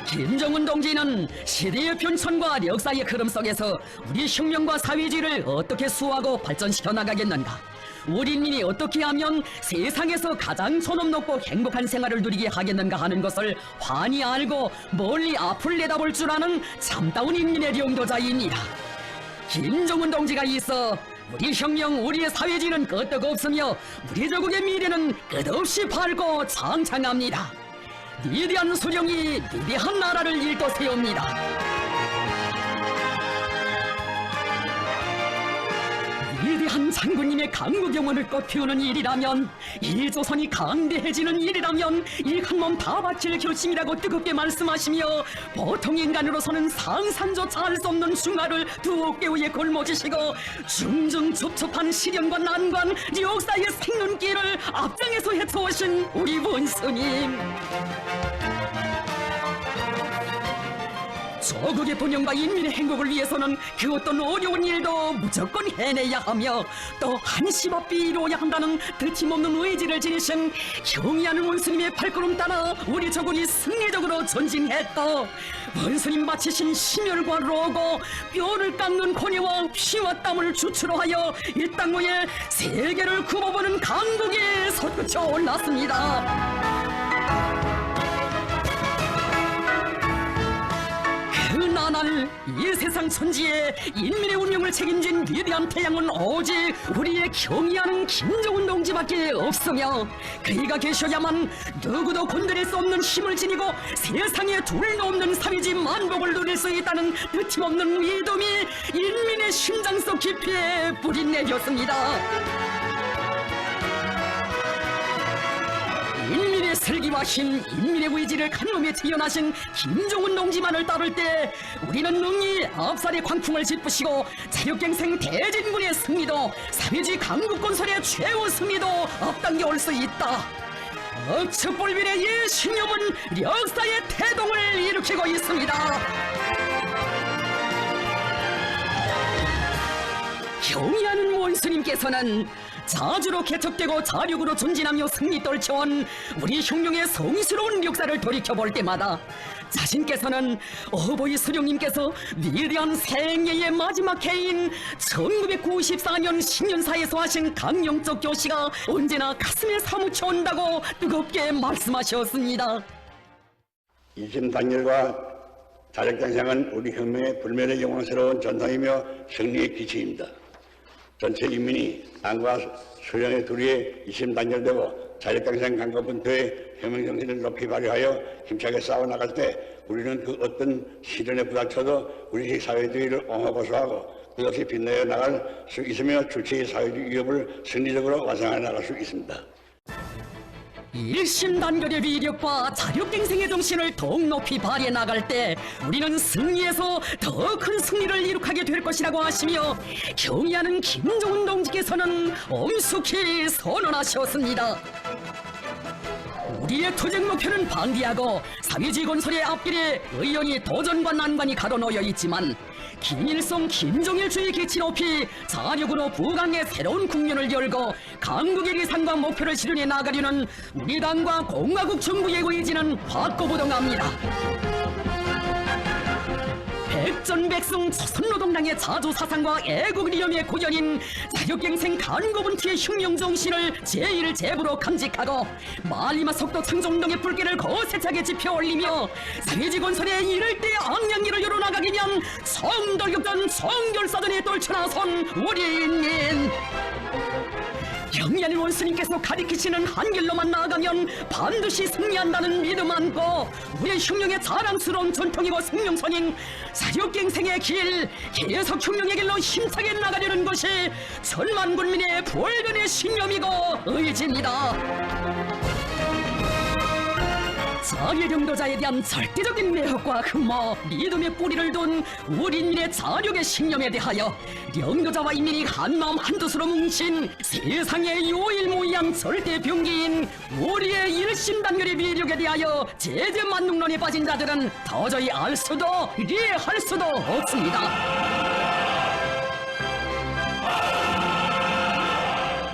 김정은 동지는 시대의 변천과 역사의 흐름 속에서 우리 혁명과 사회주의를 어떻게 수호하고 발전시켜 나가겠는가? 우리 인민이 어떻게 하면 세상에서 가장 존엄 높고 행복한 생활을 누리게 하겠는가 하는 것을 환히 알고 멀리 앞을 내다볼 줄 아는 참다운 인민의 영도자입니다. 김정은 동지가 있어 우리 혁명, 우리의 사회주의는 끄떡없으며 우리 조국의 미래는 끝없이 밝고 창창합니다. 위대한 수령이 위대한 나라를 일떠세웁니다. 위대한 장군님의 강국 영혼을 꽃피우는 일이라면, 이 조선이 강대해지는 일이라면 이 한 몸 다 바칠 결심이라고 뜨겁게 말씀하시며 보통 인간으로서는 상상조차 할 수 없는 중화를 두 어깨 위에 걸머지시고 중중첩첩한 시련과 난관, 역사의 생눈길을 앞장에서 헤쳐오신 우리 원수님. 조국의 번영과 인민의 행복을 위해서는 그 어떤 어려운 일도 무조건 해내야 하며 또 한시바삐 이루어야 한다는 드침없는 의지를 지니신 경의하는 원수님의 발걸음 따라 우리 조국이 승리적으로 전진했고, 원수님 바치신 심혈과 로고 뼈를 깎는 고뇌와 피와 땀을 주체로 하여 이 땅 위에 세계를 굽어보는 강국이 솟구쳐 올랐습니다. 그나날 이 세상 천지에 인민의 운명을 책임진 위대한 태양은 오직 우리의 경의하는 김정은 동지밖에 없으며, 그이가 계셔야만 누구도 건드릴 수 없는 힘을 지니고 세상에 둘도 없는 사회주의 만복을 누릴 수 있다는 뜻임없는 믿음이 인민의 심장 속 깊이에 뿌리 내렸습니다. 인민의 슬기와 힘, 인민의 의지를 간몸에 태어나신 김정은 동지만을 따를 때 우리는 능히 앞살의 광풍을 짚으시고 자력갱생 대진군의 승리도, 사회주의 강국 건설의 최후 승리도 앞당겨 올 수 있다. 억측불변의 이 신념은 역사의 태동을 일으키고 있습니다. 경의하는 원수님께서는 자주로 개척되고 자력으로 전진하며 승리 떨쳐온 우리 혁명의 성스러운 역사를 돌이켜볼 때마다 자신께서는 어버이 수령님께서 위대한 생애의 마지막 해인 1994년 신년사에서 하신 강령적 교시가 언제나 가슴에 사무쳐 온다고 뜨겁게 말씀하셨습니다. 이심단열과 자력갱생은 우리 혁명의 불멸의 영광스러운 전통이며 승리의 기치입니다. 전체 인민이 땅과 수령의 도리에 이심단열되고 자력갱생 강건분투의 혁명정신을 높이 발휘하여 힘차게 싸워나갈 때 우리는 그 어떤 시련에 부닥쳐도 우리 사회주의를 옹호보수하고 끝없이 빛내어 나갈 수 있으며 주체의 사회주의 위협을 승리적으로 완성해 나갈 수 있습니다. 일심단결의 위력과 자력갱생의 정신을 더욱 높이 발휘해 나갈 때 우리는 승리에서 더 큰 승리를 이룩하게 될 것이라고 하시며 경의하는 김정은 동지께서는 엄숙히 선언하셨습니다. 우리의 투쟁 목표는 방대하고 사회주의 건설의 앞길에 의연히 도전과 난관이 가로놓여 있지만 김일성, 김정일주의 기치 높이 자력으로 부강의 새로운 국면을 열고 강국의 리상과 목표를 실현해 나가려는 우리 당과 공화국 정부의 의지는 확고부동합니다. 백전백승 조선노동당의 자주사상과 애국이념의 고연인 자격갱생 간고분투의 혁명정신을 제1제부로 간직하고 말리마 속도 창조운동의 불길을 거세차게 지펴올리며 사회지 건설에 이를 때 악량기를 열어나가기 위한 성돌격전 성결사전에 떨쳐나선 우리 인민, 영리한 원수님께서 가리키시는 한 길로만 나아가면 반드시 승리한다는 믿음 안고 우리의 혁명의 자랑스러운 전통이고 생명선인 사력갱생의 길, 계속 혁명의 길로 힘차게 나가려는 것이 천만 국민의 불변의 신념이고 의지입니다. 자의領導자에 대한 절대적인 매혹과 흠모, 믿음의 뿌리를 둔 우리 인민의 자력의 신념에 대하여領導자와 인민이 한마음 한뜻으로 뭉친 세상의 유일무이한 절대 병기인 우리의 일심단결의 위력에 대하여 제재만능론에 빠진 자들은 도저히 알 수도 이해할 수도 없습니다.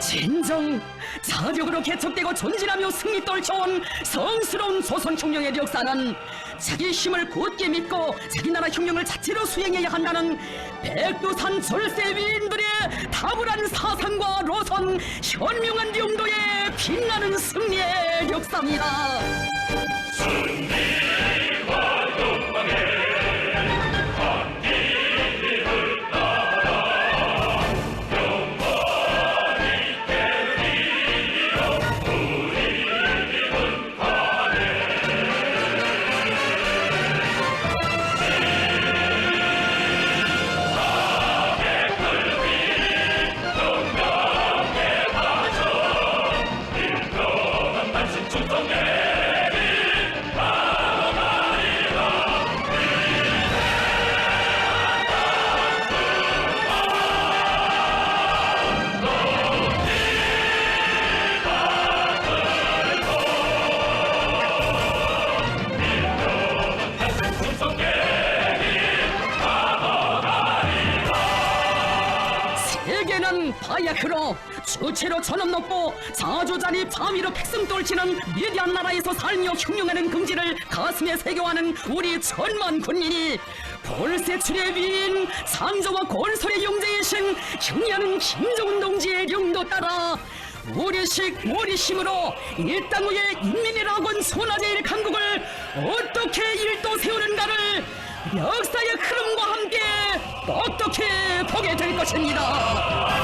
진정 자력으로 개척되고 전진하며 승리 떨쳐온 성스러운 조선 혁명의 역사는 자기 힘을 굳게 믿고 자기 나라 혁명을 자체로 수행해야 한다는 백두산 절세 위인들의 탁월한 사상과 노선, 현명한 용도의 빛나는 승리의 역사입니다. 승리와 영광의 바야흐로 주체로 전업 높고 자주자리 밤위로 백성 떨치는 위대한 나라에서 살며 흉흉하는 긍지를 가슴에 새겨하는 우리 천만 군민이 볼세출의 위인 창조와 건설의 용제이신 경리하는 김정은 동지의 용도 따라 우리식 우리심으로 일당후의 인민이라곤 소나제일 강국을 어떻게 일도 세우는가를 역사의 흐름과 함께 똑똑히 보게 될 것입니다.